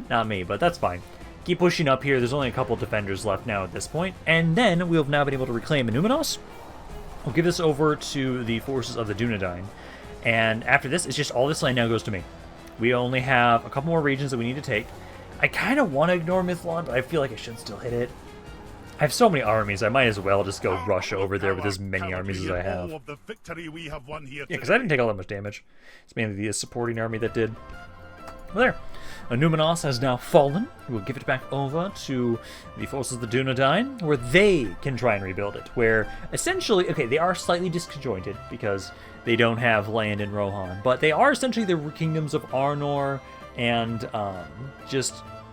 not me, but that's fine. Keep pushing up here. There's only a couple defenders left now at this point, and then we've now been able to reclaim Annúminas. We'll give this over to the forces of the Dunedain, and after this, it's just all this land now goes to me. We only have a couple more regions that we need to take. I kind of want to ignore Mithlond, but I feel like I should still hit it. I have so many armies, I might as well just go rush over there with as many armies as I have. Yeah, because I didn't take all that much damage. It's mainly the supporting army that did. Well, there. Annúminas has now fallen. We'll give it back over to the forces of the Dunedain, where they can try and rebuild it. Where, essentially, okay, they are slightly disconjointed, because they don't have land in Rohan, but they are essentially the kingdoms of Arnor, and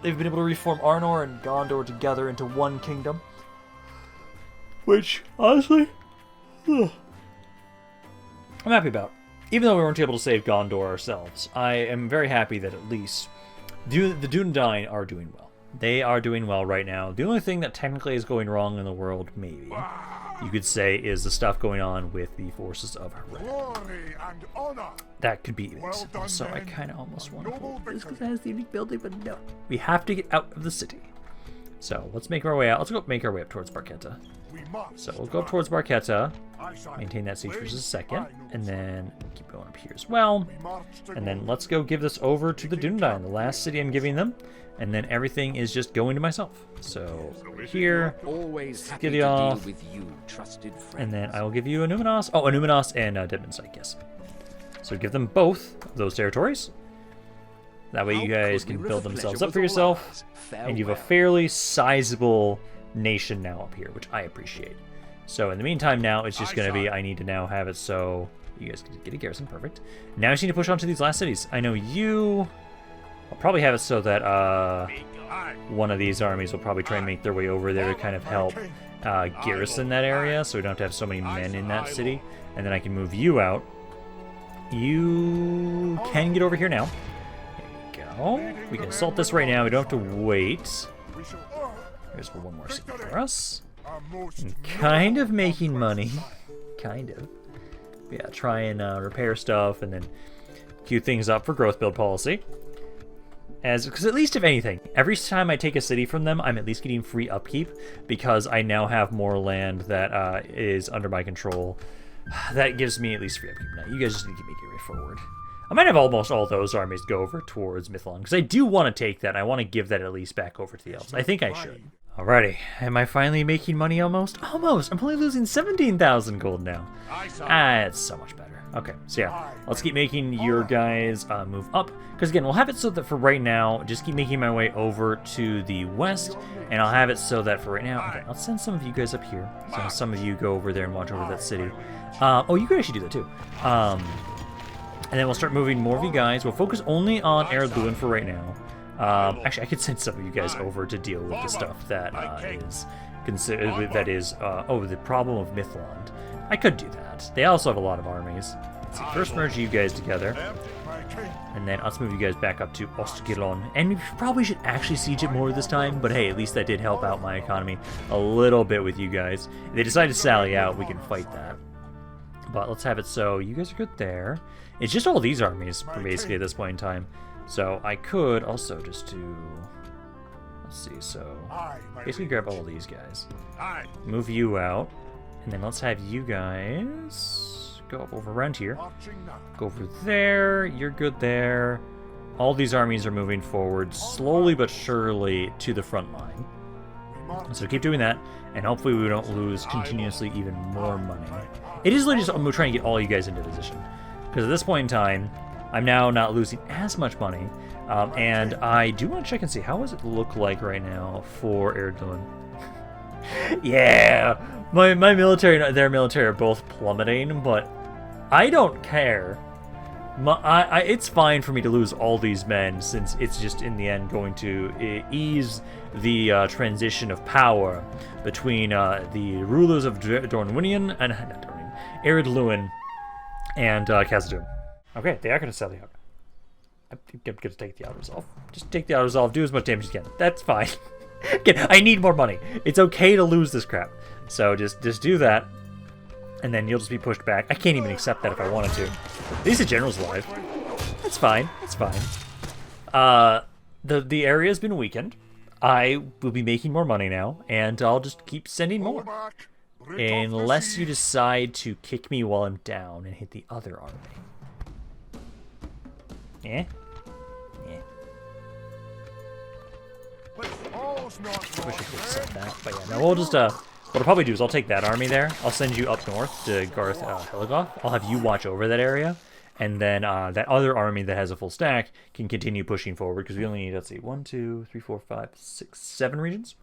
they've been able to reform Arnor and Gondor together into one kingdom. Which, honestly, I'm happy about. Even though we weren't able to save Gondor ourselves, I am very happy that at least the Dunedain are doing well. They are doing well right now. The only thing that technically is going wrong in the world, maybe, you could say, is the stuff going on with the forces of Harad. That could be it. So I kind of almost want to hold this because it has the unique building, but no. We have to get out of the city. So let's make our way out. Let's go make our way up towards Barketta. So we'll go up towards Barketta, maintain that siege for just a second, and then keep going up here as well. And then let's go give this over to the Dunedain, the last city I'm giving them, and then everything is just going to myself. So here, get it off, and then I will give you Annúminas. Oh, Annúminas and Deadman's yes. So give them both of those territories. That way you guys can build themselves up for yourself, and you have a fairly sizable nation now up here, which I appreciate. So in the meantime now, it's just going to be, I need to now have it so you guys can get a garrison, perfect. Now I just need to push on to these last cities. I know you, I'll probably have it so that one of these armies will probably try and make their way over there to kind of help garrison that area, so we don't have to have so many men in that city. And then I can move you out. You can get over here now. There you go. We can assault this right now. We don't have to wait. Here's for one more city for us. And kind of making money. Kind of. Yeah, try and repair stuff and then queue things up for growth build policy. Because at least if anything, every time I take a city from them, I'm at least getting free upkeep because I now have more land that is under my control. That gives me at least free upkeep. Now, you guys just need to make your way forward. I might have almost all those armies go over towards Mithlond, because I do want to take that. I want to give that at least back over to the elves. I think I should. Alrighty, am I finally making money almost? Almost! I'm only losing 17,000 gold now. It's so much better. Okay, so yeah, let's keep making your guys move up. Because again, we'll have it so that for right now, just keep making my way over to the west. And I'll have it so that for right now, okay, I'll send some of you guys up here. So some of you go over there and watch over that city. Oh, you could actually do that too. And then we'll start moving more of you guys. We'll focus only on Eredluin for right now. Actually, I could send some of you guys over to deal with the stuff that is considered, the problem of Mithlond. I could do that. They also have a lot of armies. Let's see, first merge you guys together. And then let's move you guys back up to Ost Gelon. And we probably should actually siege it more this time, but hey, at least that did help out my economy a little bit with you guys. If they decide to sally out, we can fight that. But let's have it so you guys are good there. It's just all these armies, basically, at this point in time. So I could also just do... Let's see, so... Basically grab all of these guys. Move you out. And then let's have you guys go over around here. Go over there. You're good there. All these armies are moving forward slowly but surely to the front line. So keep doing that, and hopefully we don't lose continuously even more money. It is literally just I'm trying to get all you guys into position. Because at this point in time, I'm now not losing as much money. And I do want to check and see, how does it look like right now for Eredluin? Yeah! My military and their military are both plummeting, but I don't care. It's fine for me to lose all these men, since it's just in the end going to ease the transition of power between the rulers of Dornwinian and Eredluin and Khazad-dûm. Okay, they are going to sell the outer. I'm going to take the outers off. Just take the outers off. Do as much damage as you can. That's fine. Again, I need more money. It's okay to lose this crap. So just do that, and then you'll just be pushed back. I can't even accept that if I wanted to. At least the general's alive. That's fine. That's fine. The area's been weakened. I will be making more money now, and I'll just keep sending more. Unless you decide to kick me while I'm down and hit the other army. Yeah? Yeah. Wish I could have said that, but yeah, no, we'll just, what I'll probably do is I'll take that army there. I'll send you up north to Garth Heligoth. I'll have you watch over that area. And then that other army that has a full stack can continue pushing forward, because we only need, let's see, 1, 2, 3, 4, 5, 6, 7 regions?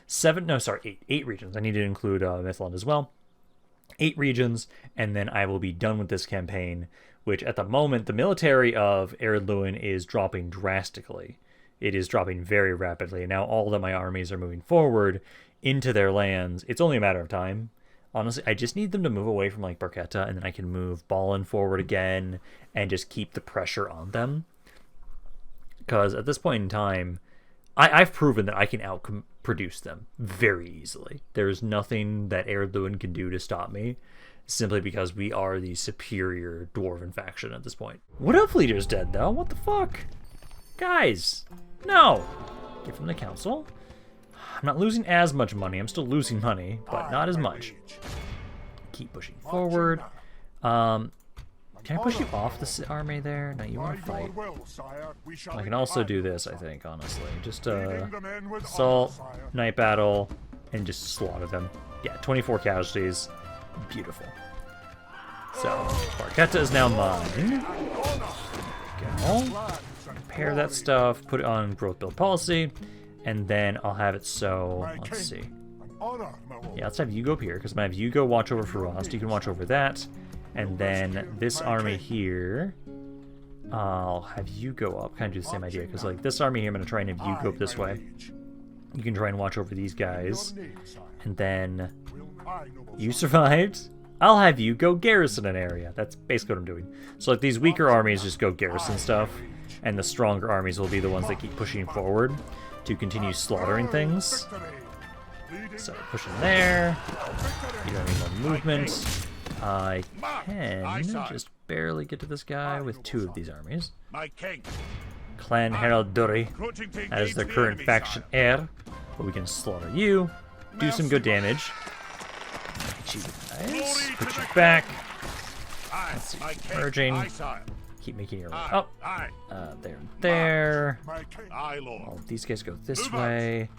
8 regions. I need to include Mithlond as well. 8 regions, and then I will be done with this campaign, which at the moment, the military of Eredluin is dropping drastically. It is dropping very rapidly. And now all of my armies are moving forward into their lands. It's only a matter of time. Honestly, I just need them to move away from like Barketta, and then I can move Ballin forward again and just keep the pressure on them. Because at this point in time, I've proven that I can outproduce them very easily. There's nothing that Eredluin can do to stop me, simply because we are the superior Dwarven faction at this point. What Elf Leader's dead, though? What the fuck? Guys, no! Get from the council. I'm not losing as much money. I'm still losing money, but not as much. Keep pushing forward. Can I push you off the army there? No, you want to fight. I can also do this, I think, honestly. Just assault, night battle, and just slaughter them. Yeah, 24 casualties. Beautiful. So, Barketta is now mine. Go. Repair that stuff, put it on growth build policy, and then I'll have it so, let's see. Yeah, let's have you go up here, because I'm going to have you go watch over Frost. You can watch over that. And then this army here, I'll have you go up. Kind of do the same idea, because like this army here, I'm going to try and have you go up this way. You can try and watch over these guys. And then you survived. I'll have you go garrison an area. That's basically what I'm doing. So like these weaker armies just go garrison stuff, and the stronger armies will be the ones that keep pushing forward to continue slaughtering things. So pushing there. You don't need more movement. I can just barely get to this guy with 2 of these armies. Clan Herald Duri, that is their current faction heir. But we can slaughter you, do some good damage. Get you guys, put you back. Let's see, merging. Keep making your way up. There. All these guys go this way.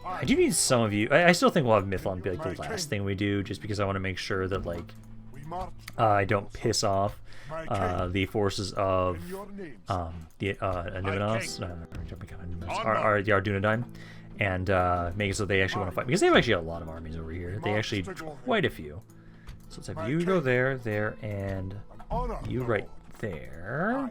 I do need some of you. I still think we'll have Mithlond be like the last thing we do, just because I want to make sure that like I don't piss off the forces of the Annúminas, the Ardunodyne, and make it so they actually want to fight, because they have actually a lot of armies over here. They actually quite a few. So let's have you go there, there, and you right there.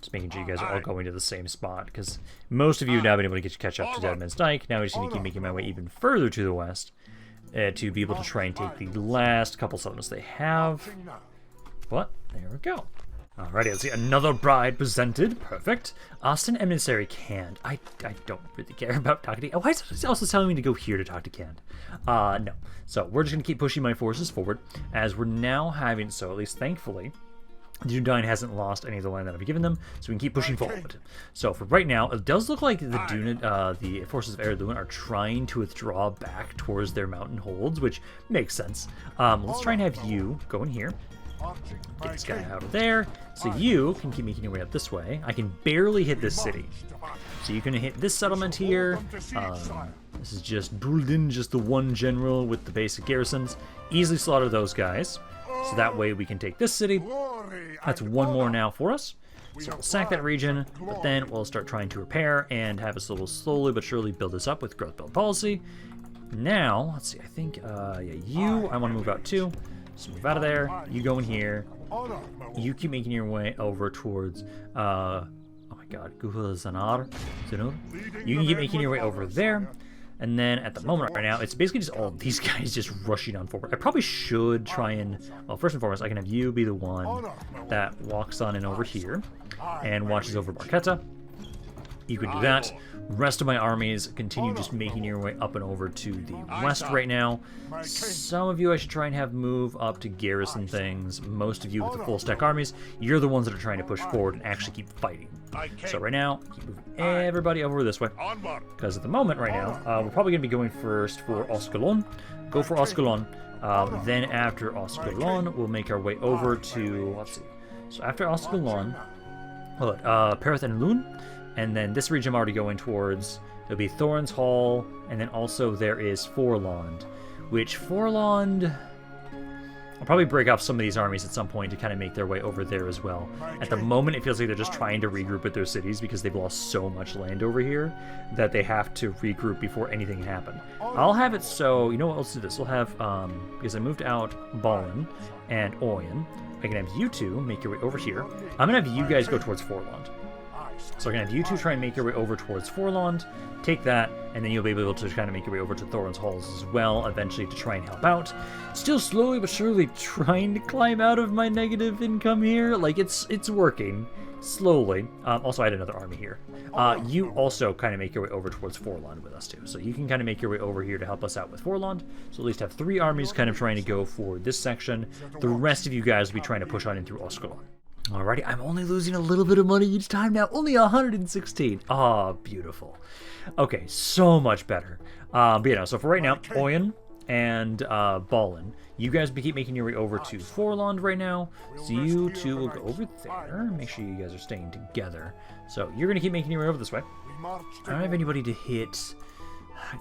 Just making sure you guys are all going to the same spot, because most of you have now been able to catch up to Deadman's Dyke. Now we just need to keep making my way even further to the west to be able to try and take the last couple settlements they have. But there we go. Alrighty, let's see. Another bride presented. Perfect. Austin Emissary canned. I don't really care about talking to... Oh, why is it also telling me to go here to talk to canned? No. So we're just going to keep pushing my forces forward, as we're now having... So at least thankfully, the Dunedain hasn't lost any of the land that I've given them, so we can keep pushing forward. So for right now, it does look like the forces of Erluin are trying to withdraw back towards their mountain holds, which makes sense. Let's try and have you go in here. Get this guy out of there, so you can keep making your way up this way. I can barely hit this city, so you can hit this settlement here. This is just Bulden, just the one general with the basic garrisons. Easily slaughter those guys, so that way we can take this city. That's one more now for us. So we'll sack that region, but then we'll start trying to repair and have us a little slowly but surely build this up with growth build policy. Now, let's see, I think, yeah, you, I want to move out too. So move out of there, you go in here, you keep making your way over towards, oh my god, Zanar. You can keep making your way over there, and then at the moment right now, it's basically just all these guys just rushing on forward. I probably should try and, well, first and foremost, I can have you be the one that walks on in over here and watches over Barquetta. You can do that. Rest of my armies continue just making your way up and over to the west right now. Some of you I should try and have move up to garrison things. Most of you with the full stack armies, you're the ones that are trying to push forward and actually keep fighting. So right now, keep moving everybody over this way. Because at the moment right now, we're probably going to be going first for Ost Gelon. Go for Ost Gelon. Then after Ost Gelon, we'll make our way over to, let's see. So after Ost Gelon, Perth and Lun. And then this region I'm already going towards. There'll be Thorin's Hall, and then also there is Forlond, which Forlond... I'll probably break up some of these armies at some point to kind of make their way over there as well. At the moment, it feels like they're just trying to regroup with their cities because they've lost so much land over here that they have to regroup before anything happened. I'll have it so, you know what, let's do this. We'll have, because I moved out Balin and Oyen, I can have you two make your way over here. I'm going to have you guys go towards Forlond. So we're going to have you two try and make your way over towards Forlond, take that, and then you'll be able to kind of make your way over to Thorin's Halls as well, eventually to try and help out. Still slowly but surely trying to climb out of my negative income here. Like, it's working. Slowly. Also, I had another army here. You also kind of make your way over towards Forlond with us, too. So you can kind of make your way over here to help us out with Forlond. So at least have 3 armies kind of trying to go for this section. The rest of you guys will be trying to push on in through Ost Gelon. Alrighty, I'm only losing a little bit of money each time now. Only 116. Ah, beautiful. Okay, so much better. But you know, so for right now, Oyen and Balin, you guys keep making your way over to Forlond right now. So you two will go over there. Make sure you guys are staying together. So you're going to keep making your way over this way. I don't have anybody to hit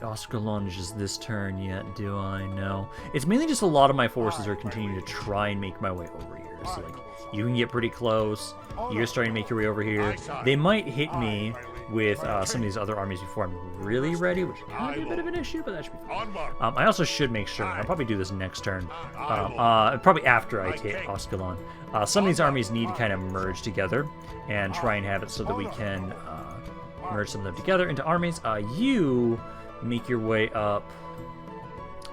Ost Gelon just this turn yet, do I? No. It's mainly just a lot of my forces are continuing to try and make my way over here. So, like, you can get pretty close. You're starting to make your way over here. They might hit me with some of these other armies before I'm really ready, which can be a bit of an issue, but that should be fine. I also should make sure, I'll probably do this next turn, probably after I hit Ost Gelon. Some of these armies need to kind of merge together and try and have it so that we can merge some of them together into armies. You make your way up,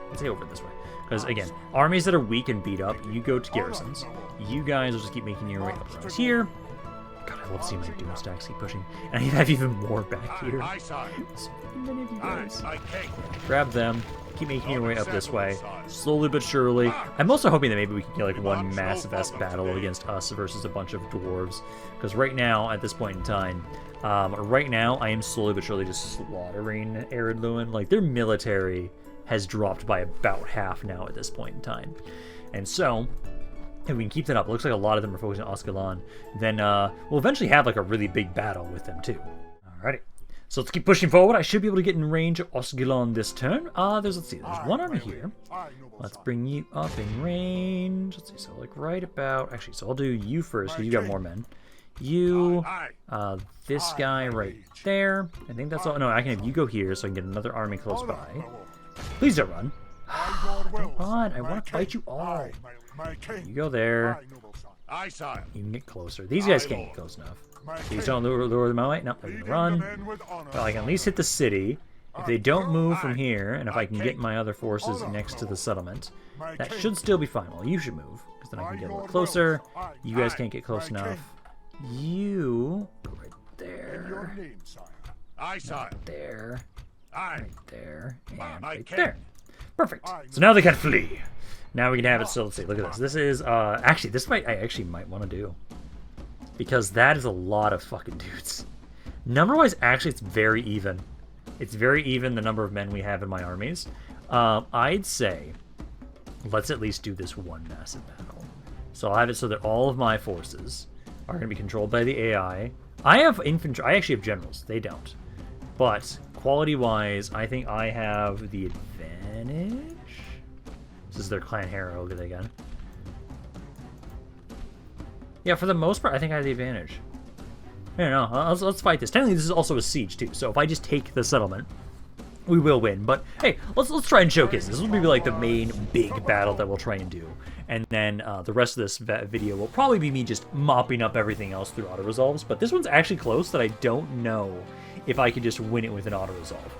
let's say over this way. Because, again, armies that are weak and beat up, you go to garrisons. You guys will just keep making your way up around here. God, I love seeing my Doom stacks keep pushing. And I have even more back here. So many of you guys. Grab them. Keep making your way up this way. Slowly but surely. I'm also hoping that maybe we can get, like, one massive battle against us versus a bunch of dwarves. Because right now, at this point in time, right now, I am slowly but surely just slaughtering Erluin. Like, their military has dropped by about half now at this point in time. And so, if we can keep that up, it looks like a lot of them are focusing on Ost Gelon, then we'll eventually have like a really big battle with them too. Alrighty. So let's keep pushing forward. I should be able to get in range of Ost Gelon this turn. Let's see. There's one army here. Let's bring you up in range. Let's see. So like right about. Actually, so I'll do you first because you got more men. You, this guy right there. I think that's all. No, I can have you go here so I can get another army close by. Please don't run. Come on, I want to fight you all. You go there. You can get closer. These guys can't get close enough. Please don't lure them away. No, they're going to run. Well, I can at least hit the city. If they don't move from here, and if I can get my other forces next to the settlement, that should still be fine. Well, you should move, because then I can get a little closer. You guys can't get close enough. You go right there. Right there. Right there. And right there. Perfect. So now they can flee. Now we can have it. So let's see. Look at this. This is actually this I actually might want to do, because that is a lot of fucking dudes. Number wise, actually, it's very even. It's very even the number of men we have in my armies. I'd say let's at least do this one massive battle. So I'll have it so that all of my forces are going to be controlled by the AI. I have infantry. I actually have generals. They don't. But quality-wise, I think I have the advantage. This is their clan herald again. Yeah, for the most part, I think I have the advantage. I don't know. Let's fight this. Technically, this is also a siege too. So if I just take the settlement, we will win. But hey, let's try and showcase this. This will be like the main big battle that we'll try and do. And then the rest of this video will probably be me just mopping up everything else through auto-resolves. But this one's actually close that I don't know if I can just win it with an auto-resolve.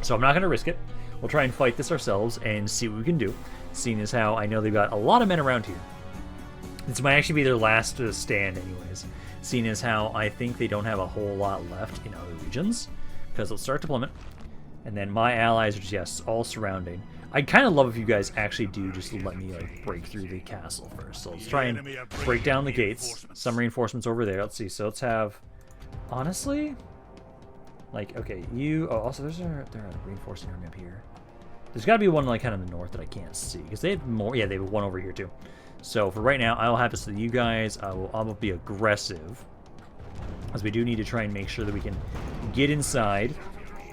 So I'm not going to risk it. We'll try and fight this ourselves and see what we can do. Seeing as how I know they've got a lot of men around here. This might actually be their last stand anyways. Seeing as how I think they don't have a whole lot left in other regions. Because let's start deployment. And then my allies are just, yes, all surrounding. I'd kind of love if you guys actually do just let me like break through the castle first. So let's try and break down the gates. Some reinforcements over there. Let's see. So let's have, honestly, like, okay, you. Oh, also there's a reinforcing army up here. There's got to be one like kind of in the north that I can't see because they have more. Yeah, they have one over here too. So for right now, I'll have it so that you guys will be aggressive, as we do need to try and make sure that we can get inside.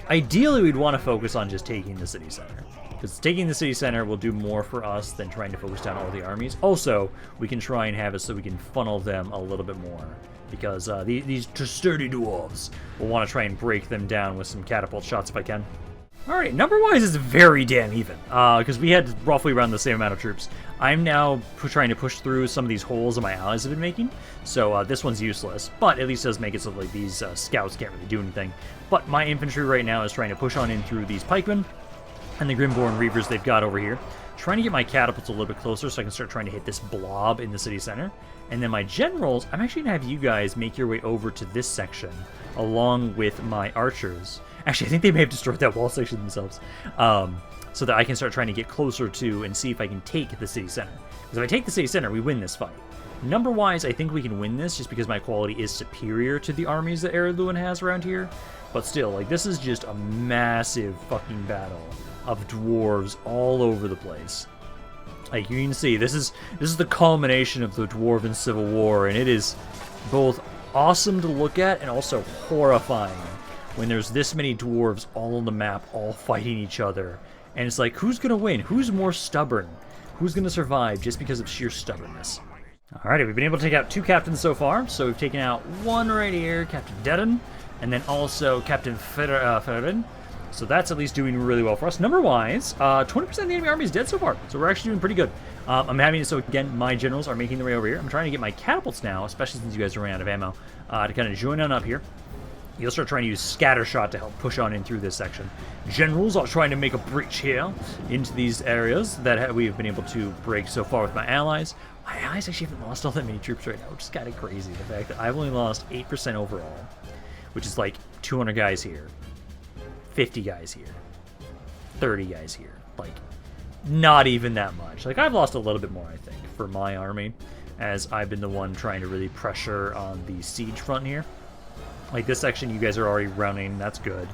Ideally, we'd want to focus on just taking the city center, because taking the city center will do more for us than trying to focus down all the armies. Also, we can try and have it so we can funnel them a little bit more, because these sturdy dwarves will want to try and break them down with some catapult shots if I can. Alright, number-wise is very damn even, because we had roughly around the same amount of troops. I'm now trying to push through some of these holes that my allies have been making, so this one's useless, but at least does make it so like these scouts can't really do anything. But my infantry right now is trying to push on in through these pikemen and the Grimborn Reavers they've got over here. Trying to get my catapults a little bit closer so I can start trying to hit this blob in the city center. And then my generals, I'm actually going to have you guys make your way over to this section along with my archers. Actually, I think they may have destroyed that wall section themselves. So that I can start trying to get closer to and see if I can take the city center. Because if I take the city center, we win this fight. Number-wise, I think we can win this just because my quality is superior to the armies that Erluin has around here. But still, like, this is just a massive fucking battle of dwarves all over the place. Like, you can see, this is the culmination of the Dwarven Civil War, and it is both awesome to look at and also horrifying when there's this many dwarves all on the map, all fighting each other. And it's like, who's gonna win? Who's more stubborn? Who's gonna survive just because of sheer stubbornness? Alrighty, we've been able to take out 2 captains so far. So we've taken out one right here, Captain Dedden, and then also Captain Ferrin. So that's at least doing really well for us. Number-wise, 20% of the enemy army is dead so far. So we're actually doing pretty good. I'm having it so, again, my generals are making their way over here. I'm trying to get my catapults now, especially since you guys are running out of ammo, to kind of join on up here. You'll start trying to use scattershot to help push on in through this section. Generals are trying to make a breach here into these areas that we've been able to break so far with my allies. My allies actually haven't lost all that many troops right now, which is kind of crazy. The fact that I've only lost 8% overall, which is like 200 guys here, 50 guys here, 30 guys here. Like, not even that much. Like, I've lost a little bit more, I think, for my army, as I've been the one trying to really pressure on the siege front here. Like, this section, you guys are already running. That's good.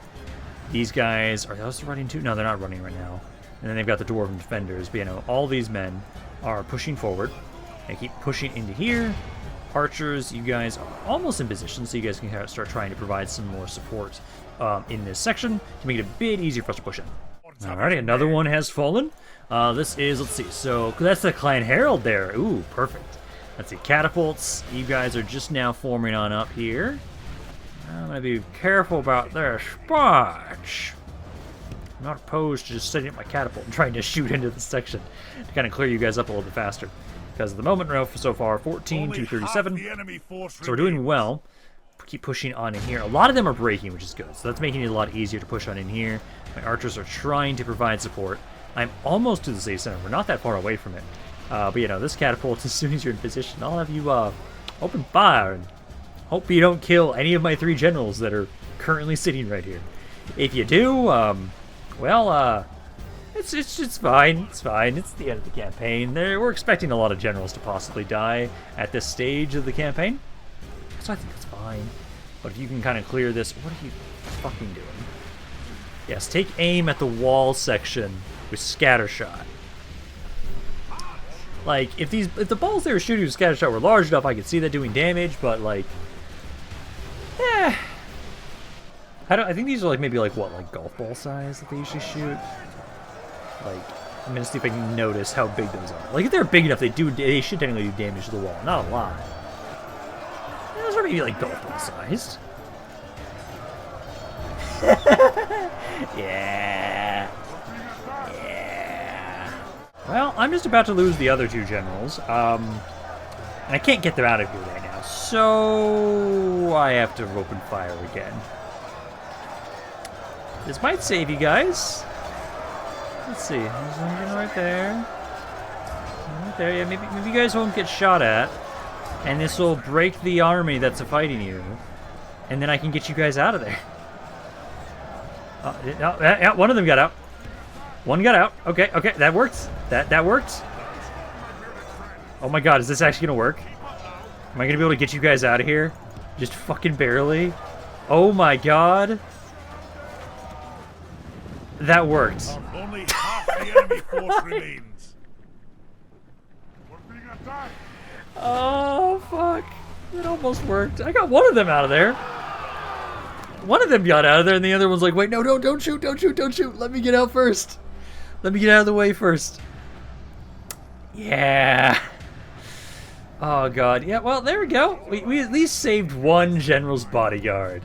These guys, are those running too? No, they're not running right now. And then they've got the Dwarven Defenders. But, you know, all these men are pushing forward. They keep pushing into here. Archers, you guys are almost in position, so you guys can start trying to provide some more support in this section to make it a bit easier for us to push in. Alrighty, another one has fallen. This is, let's see, so that's the Clan Herald there. Ooh, perfect. Let's see, catapults. You guys are just now forming on up here. I'm going to be careful about this, but I'm not opposed to just setting up my catapult and trying to shoot into this section to kind of clear you guys up a little bit faster. Because at the moment, so far, 14 to 37. So we're doing well. Keep pushing on in here. A lot of them are breaking, which is good. So that's making it a lot easier to push on in here. My archers are trying to provide support. I'm almost to the safe center. We're not that far away from it. But you know, this catapult, as soon as you're in position, I'll have you open fire and hope you don't kill any of my 3 generals that are currently sitting right here. If you do, well, it's fine. It's fine. It's the end of the campaign. We're expecting a lot of generals to possibly die at this stage of the campaign, so I think it's fine. But if you can kind of clear this, what are you fucking doing? Yes, take aim at the wall section with scattershot. Like, if the balls they were shooting with scattershot were large enough, I could see that doing damage. But like, I think these are like maybe like what, like golf ball size that they usually shoot. Like, I'm gonna see if I can notice how big those are. Like, if they're big enough, they should technically do damage to the wall. Not a lot. Yeah, those are maybe like golf ball sized. Yeah. Yeah. Well, I'm just about to lose the other 2 generals. And I can't get them out of here right now, so I have to open fire again. This might save you guys. Let's see. There's one right there. Right there. Yeah, maybe you guys won't get shot at. And this will break the army that's fighting you. And then I can get you guys out of there. Yeah, one of them got out. One got out. Okay, okay, that worked. That worked. Oh my god, is this actually gonna work? Am I gonna be able to get you guys out of here? Just fucking barely. Oh my god. That worked. Only half the enemy force remains. We're being attacked. Oh fuck. It almost worked. I got one of them out of there. One of them got out of there and the other one's like, wait, no, don't shoot, don't shoot, don't shoot. Let me get out first. Let me get out of the way first. Yeah. Oh god. Yeah, well, there we go. We at least saved one general's bodyguard.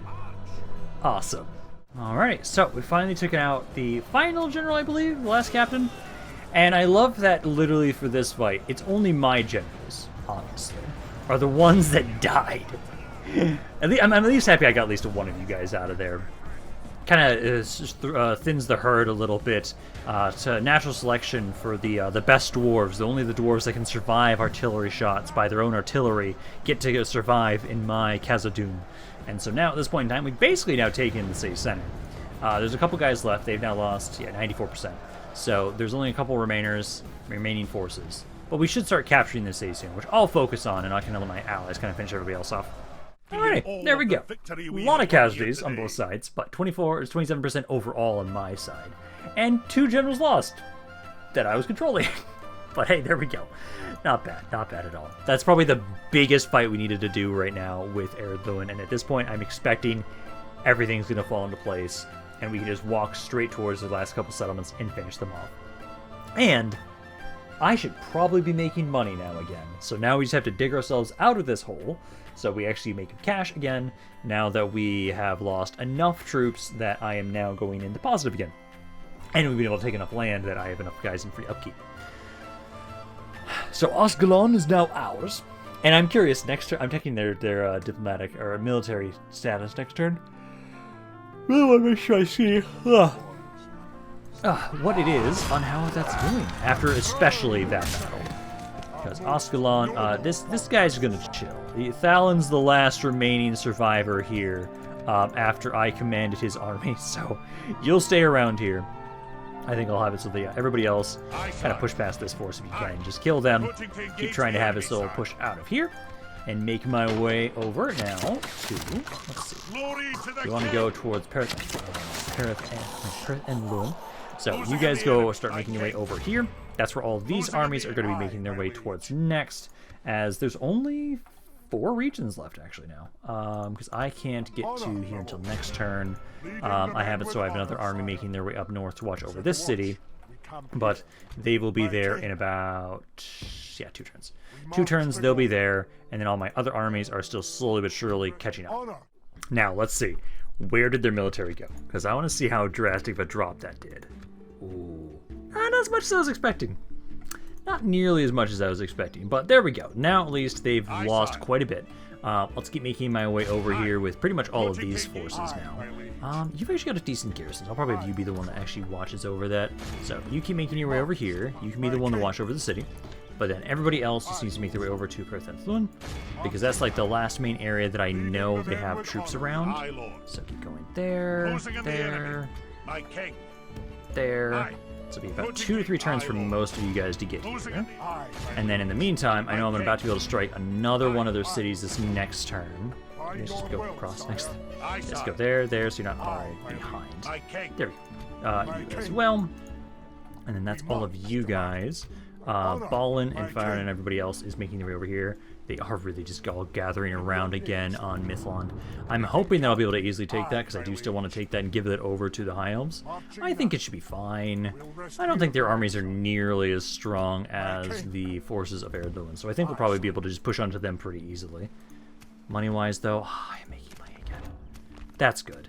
Awesome. Alright, so we finally took out the final general, I believe, the last captain. And I love that literally for this fight, it's only my generals, honestly, are the ones that died. I'm at least happy I got at least one of you guys out of there. Kind of thins the herd a little bit to natural selection for the best dwarves. Only the dwarves that can survive artillery shots by their own artillery get to survive in my Khazad-dûm. And so now at this point in time, we've basically now taken the city center. There's a couple guys left. They've now lost 94%. So there's only a couple remaining forces. But we should start capturing the city soon, which I'll focus on, and I can let my allies kind of finish everybody else off. Alright, there we go. A lot of casualties on both sides, but 27% overall on my side. And 2 generals lost that I was controlling. But hey, there we go. Not bad at all. That's probably the biggest fight we needed to do right now with Eredluin, and at this point I'm expecting everything's going to fall into place, and we can just walk straight towards the last couple settlements and finish them off. And I should probably be making money now again. So now we just have to dig ourselves out of this hole, so we actually make cash again, now that we have lost enough troops that I am now going into positive again. And we've been able to take enough land that I have enough guys in free upkeep. So Ost Gelon is now ours. And I'm curious, next turn, I'm taking their diplomatic or military status next turn. Really want to make sure I see what it is on how that's doing after especially that battle. Because Ost Gelon, this guy's gonna chill. Thalin's the last remaining survivor here after I commanded his army, so you'll stay around here. I think I'll have it so that everybody else kind of push past this force if you can. Just kill them, keep trying to have this little push out of here, and make my way over now to, let's see, we want to go towards Perth and Loom. So you guys go start making your way over here. That's where all these armies are going to be making their way towards next, as there's only 4 regions left actually now, because I can't get to here until next turn. I have it so I have another army making their way up north to watch over this city, but they will be there in about 2 turns. 2 turns they'll be there, and then all my other armies are still slowly but surely catching up. Now let's see, where did their military go? Because I want to see how drastic of a drop that did. Ooh, not as much as I was expecting. Not nearly as much as I was expecting, but there we go. Now at least they've lost quite a bit. Let's keep making my way over here with pretty much all of these forces now. You've actually got a decent garrison. I'll probably have you be the one that actually watches over that. So you keep making your way over here. You can be the one to watch over the city. But then everybody else just needs to make their way over to Carthenthluin, because that's like the last main area that I know they have troops around. So keep going there, there, there. So it'll be about 2 to 3 turns for most of you guys to get here. And then in the meantime, I know I'm about to be able to strike another one of those cities this next turn. Let's just go across next. Let's go there, there, so you're not all behind. There we go. You as well. And then that's all of you guys. Ballin and Firen and everybody else is making their way over here. They are really just all gathering around again on Mithlond. I'm hoping that I'll be able to easily take that, because I do still want to take that and give it over to the High Elves. I think it should be fine. I don't think their armies are nearly as strong as the forces of Ered Luin, so I think we'll probably be able to just push onto them pretty easily. Money-wise, though, I am making money again. That's good.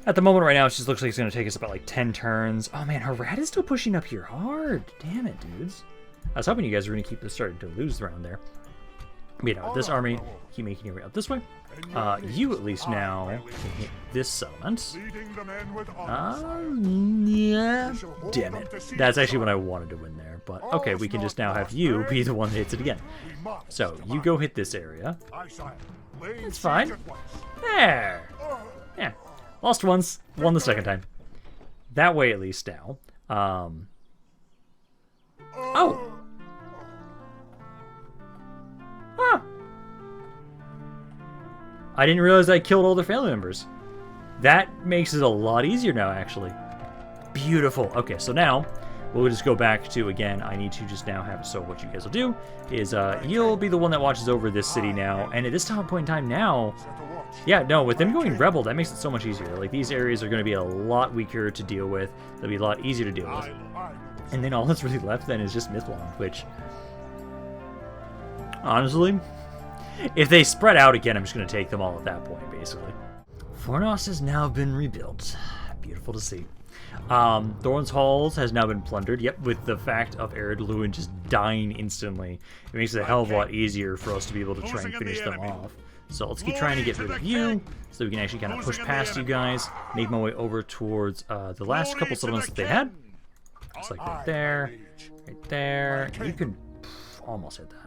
At the moment right now, it just looks like it's going to take us about like 10 turns. Oh man, Harad is still pushing up here hard. Damn it, dudes. I was hoping you guys were going to keep this starting to lose around there. But you know, this army, keep making your way up this way. You at least now can hit this settlement. Yeah. Damn it. That's actually what I wanted to win there. But okay, we can just now have you be the one that hits it again. So you go hit this area. That's fine. There. Yeah. Lost once, won the second time. That way at least now. Oh! Huh. I didn't realize I killed all their family members. That makes it a lot easier now, actually. Beautiful. Okay, so now we'll just go back to, again, I need to just now have, so what you guys will do is you'll be the one that watches over this city now, and at this point in time now, yeah, no, with them going rebel, that makes it so much easier. Like, these areas are going to be a lot weaker to deal with. They'll be a lot easier to deal with. And then all that's really left then is just Mithlond, which, honestly, if they spread out again, I'm just going to take them all at that point, basically. Fornos has now been rebuilt. Beautiful to see. Thorn's Halls has now been plundered. Yep, with the fact of Ered Luin just dying instantly, it makes it a hell of a lot easier for us to be able to try and finish them off. So let's keep trying to get rid of you, so we can actually kind of push past you guys, make my way over towards the last couple settlements that they had. It's like right there, right there. You could almost hit that.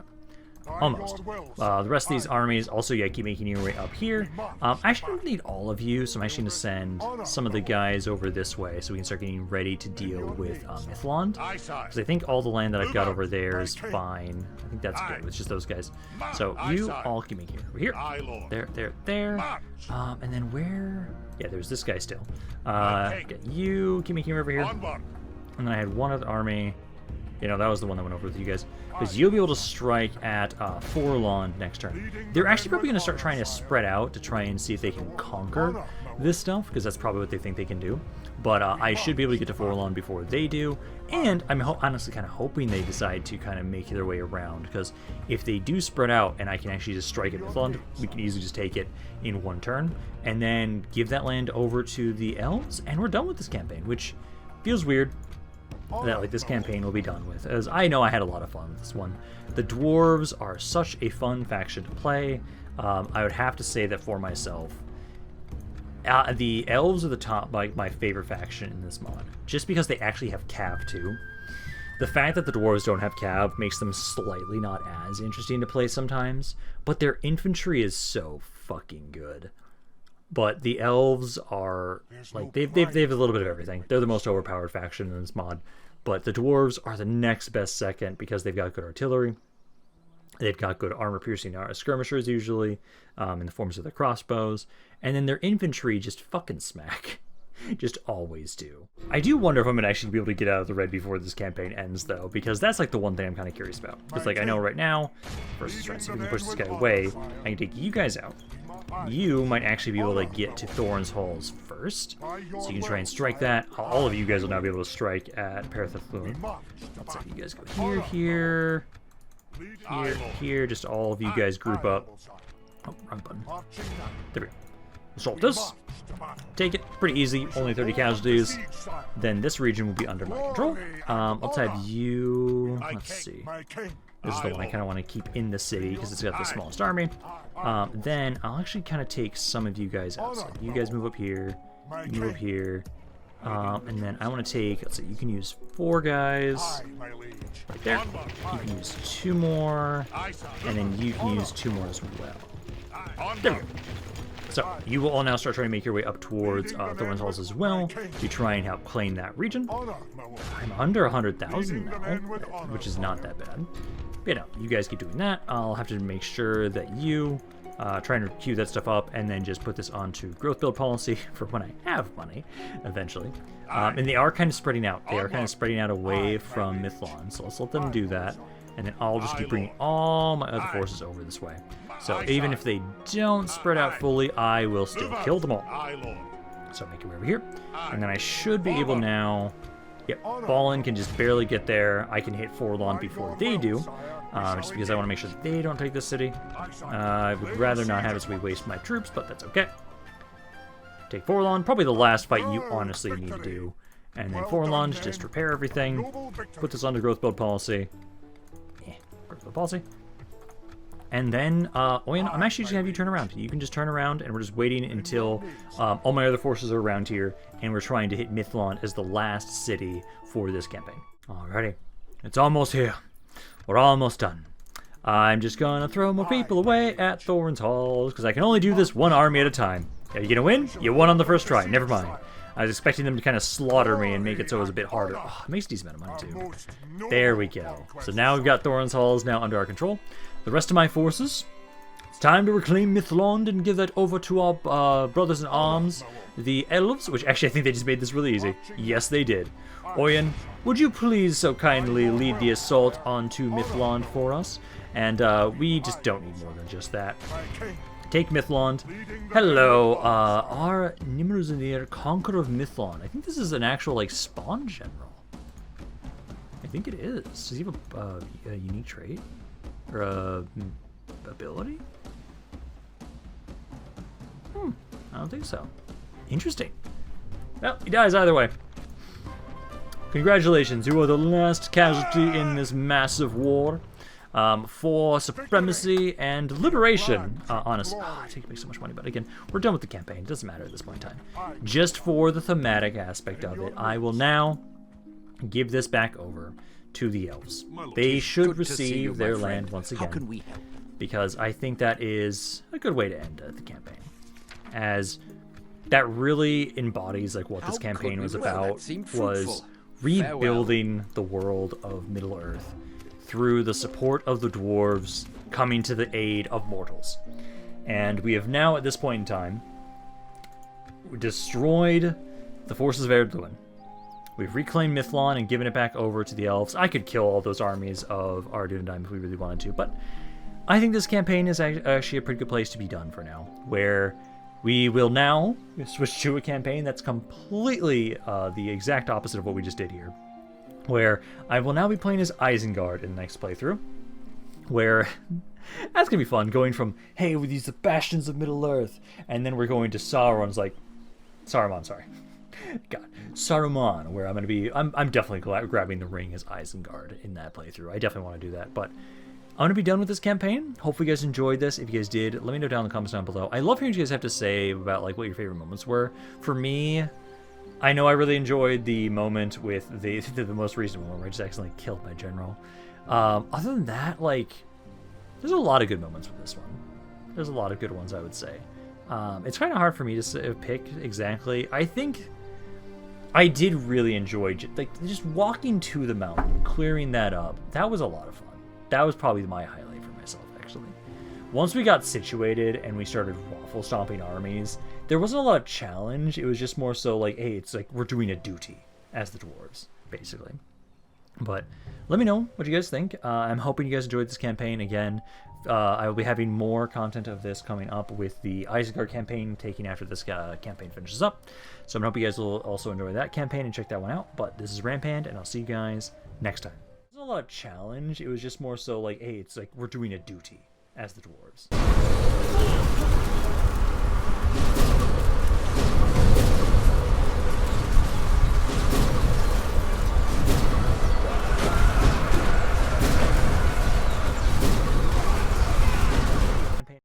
Almost. The rest of these armies, also, yeah, keep making your way up here. I actually don't need all of you, so I'm actually going to send some of the guys over this way so we can start getting ready to deal with Mithlond. Because I think all the land that I've got over there is fine. I think that's good. It's just those guys. So you all keep making your way over here. There, there, there. And then where? Yeah, there's this guy still. You keep making your way over here. And then I had one other army. You know, that was the one that went over with you guys. Because you'll be able to strike at Forlond next turn. They're actually probably going to start trying to spread out to try and see if they can conquer this stuff, because that's probably what they think they can do. But I should be able to get to Forlond before they do. And I'm honestly kind of hoping they decide to kind of make their way around, because if they do spread out and I can actually just strike at Mithlond, we can easily just take it in one turn and then give that land over to the elves, and we're done with this campaign, which feels weird that like this campaign will be done with, as I know I had a lot of fun with this one. The dwarves are such a fun faction to play. I would have to say that for myself, the elves are the top, like, my favorite faction in this mod, just because they actually have cav too. The fact that the dwarves don't have cav makes them slightly not as interesting to play sometimes, but their infantry is so fucking good. But the elves are, like, they've a little bit of everything. They're the most overpowered faction in this mod. But the dwarves are the next best second because they've got good artillery. They've got good armor-piercing skirmishers, usually, in the forms of their crossbows. And then their infantry just fucking smack. Just always do. I do wonder if I'm gonna actually be able to get out of the red before this campaign ends, though, because that's like the one thing I'm kind of curious about. Because like I know right now, versus right, so if we can push this guy away, I can take you guys out. You might actually be able to get to Thorin's Halls first, so you can try and strike that. All of you guys will now be able to strike at Parathathlun. Let's say you guys go here, here. Just all of you guys group up. Oh, wrong button. There we go. Assault this. Take it. Pretty easy. Only 30 casualties. Then this region will be under my control. Let's have you... Let's see. This is the one I kind of want to keep in the city because it's got the smallest army. Then I'll actually kind of take some of you guys out. So you guys move up here. Move up here. And then I want to take... Let's see. You can use 4 guys. Right there. You can use 2 more. And then you can use 2 more as well. There we go. So, you will all now start trying to make your way up towards Thorin's Halls as well to try and help claim that region. I'm under 100,000 now, which is not that bad. But, you know, you guys keep doing that. I'll have to make sure that you try and queue that stuff up and then just put this onto growth build policy for when I have money, eventually. And they are kind of spreading out. They are kind of spreading out away from Mithlon, so let's let them do that. And then I'll just keep bringing all my other forces over this way. So even if they don't spread out fully, I will still kill them all. So make it over here. And then I should be able now... Yep, Balin can just barely get there. I can hit Forlon before they do. Just because I want to make sure that they don't take this city. I would rather not have it so we waste my troops, but that's okay. Take Forlon. Probably the last fight you honestly need to do. And then Forlon, just repair everything. Put this under growth build policy. Growth build policy. And then, Oyen, I'm actually just going to have you turn around. You can just turn around, and we're just waiting until all my other forces are around here, and we're trying to hit Mithlon as the last city for this campaign. Alrighty. It's almost here. We're almost done. I'm just going to throw more people away at Thorin's Halls, because I can only do this one army at a time. Are you going to win? You won on the first try. Never mind. I was expecting them to kind of slaughter me and make it so it was a bit harder. Oh, it makes a decent amount of money, too. There we go. So now we've got Thorin's Halls now under our control. The rest of my forces, it's time to reclaim Mithlond and give that over to our brothers in arms, the elves, which actually I think they just made this really easy. Yes, they did. Oyen, would you please so kindly lead the assault onto Mithlond for us? And we just don't need more than just that. Take Mithlond. Hello, our Nimruzanir, Conqueror of Mithlond. I think this is an actual, like, spawn general. I think it is. Does he have a unique trait? Or a ability? I don't think so. Interesting. Well, he dies either way. Congratulations, you are the last casualty in this massive war. For supremacy and liberation, honestly. Oh, I take to make so much money, but again, we're done with the campaign. It doesn't matter at this point in time. Just for the thematic aspect of it, I will now give this back over to the elves. They should receive their land once again. How can we help? Because I think that is a good way to end the campaign. As that really embodies like what this campaign was about, was rebuilding the world of Middle-earth through the support of the dwarves coming to the aid of mortals. And we have now, at this point in time, destroyed the forces of Erdluin. We've reclaimed Mithlon and given it back over to the elves. I could kill all those armies of Ardunheim if we really wanted to, but I think this campaign is actually a pretty good place to be done for now, where we will now switch to a campaign that's completely the exact opposite of what we just did here, where I will now be playing as Isengard in the next playthrough, where that's going to be fun, going from, hey, we use the bastions of Middle-earth, and then we're going to Sauron's, like, Saruman, sorry. God, Saruman, where I'm going to be, I'm definitely grabbing the ring as Isengard in that playthrough. I definitely want to do that, but I'm going to be done with this campaign. Hopefully you guys enjoyed this. If you guys did, let me know down in the comments down below. I love hearing what you guys have to say about like what your favorite moments were. For me, I know I really enjoyed the moment with the most recent one where I just accidentally killed my general. Other than that, like, there's a lot of good moments with this one. There's a lot of good ones, I would say. It's kind of hard for me to pick exactly. I think I did really enjoy just walking to the mountain, clearing that up. That was a lot of fun. That was probably my highlight for myself, actually, once we got situated and we started waffle stomping armies, there wasn't a lot of challenge. It was just more so like, hey, it's like we're doing a duty as the dwarves, basically. But let me know what you guys think. I'm hoping you guys enjoyed this campaign. Again, I will be having more content of this coming up with the Ziegler campaign taking after this campaign finishes up. So I'm hoping you guys will also enjoy that campaign and check that one out. But this is Rampaned, and I'll see you guys next time. There wasn't a lot of challenge. It was just more so like, hey, it's like we're doing a duty as the dwarves.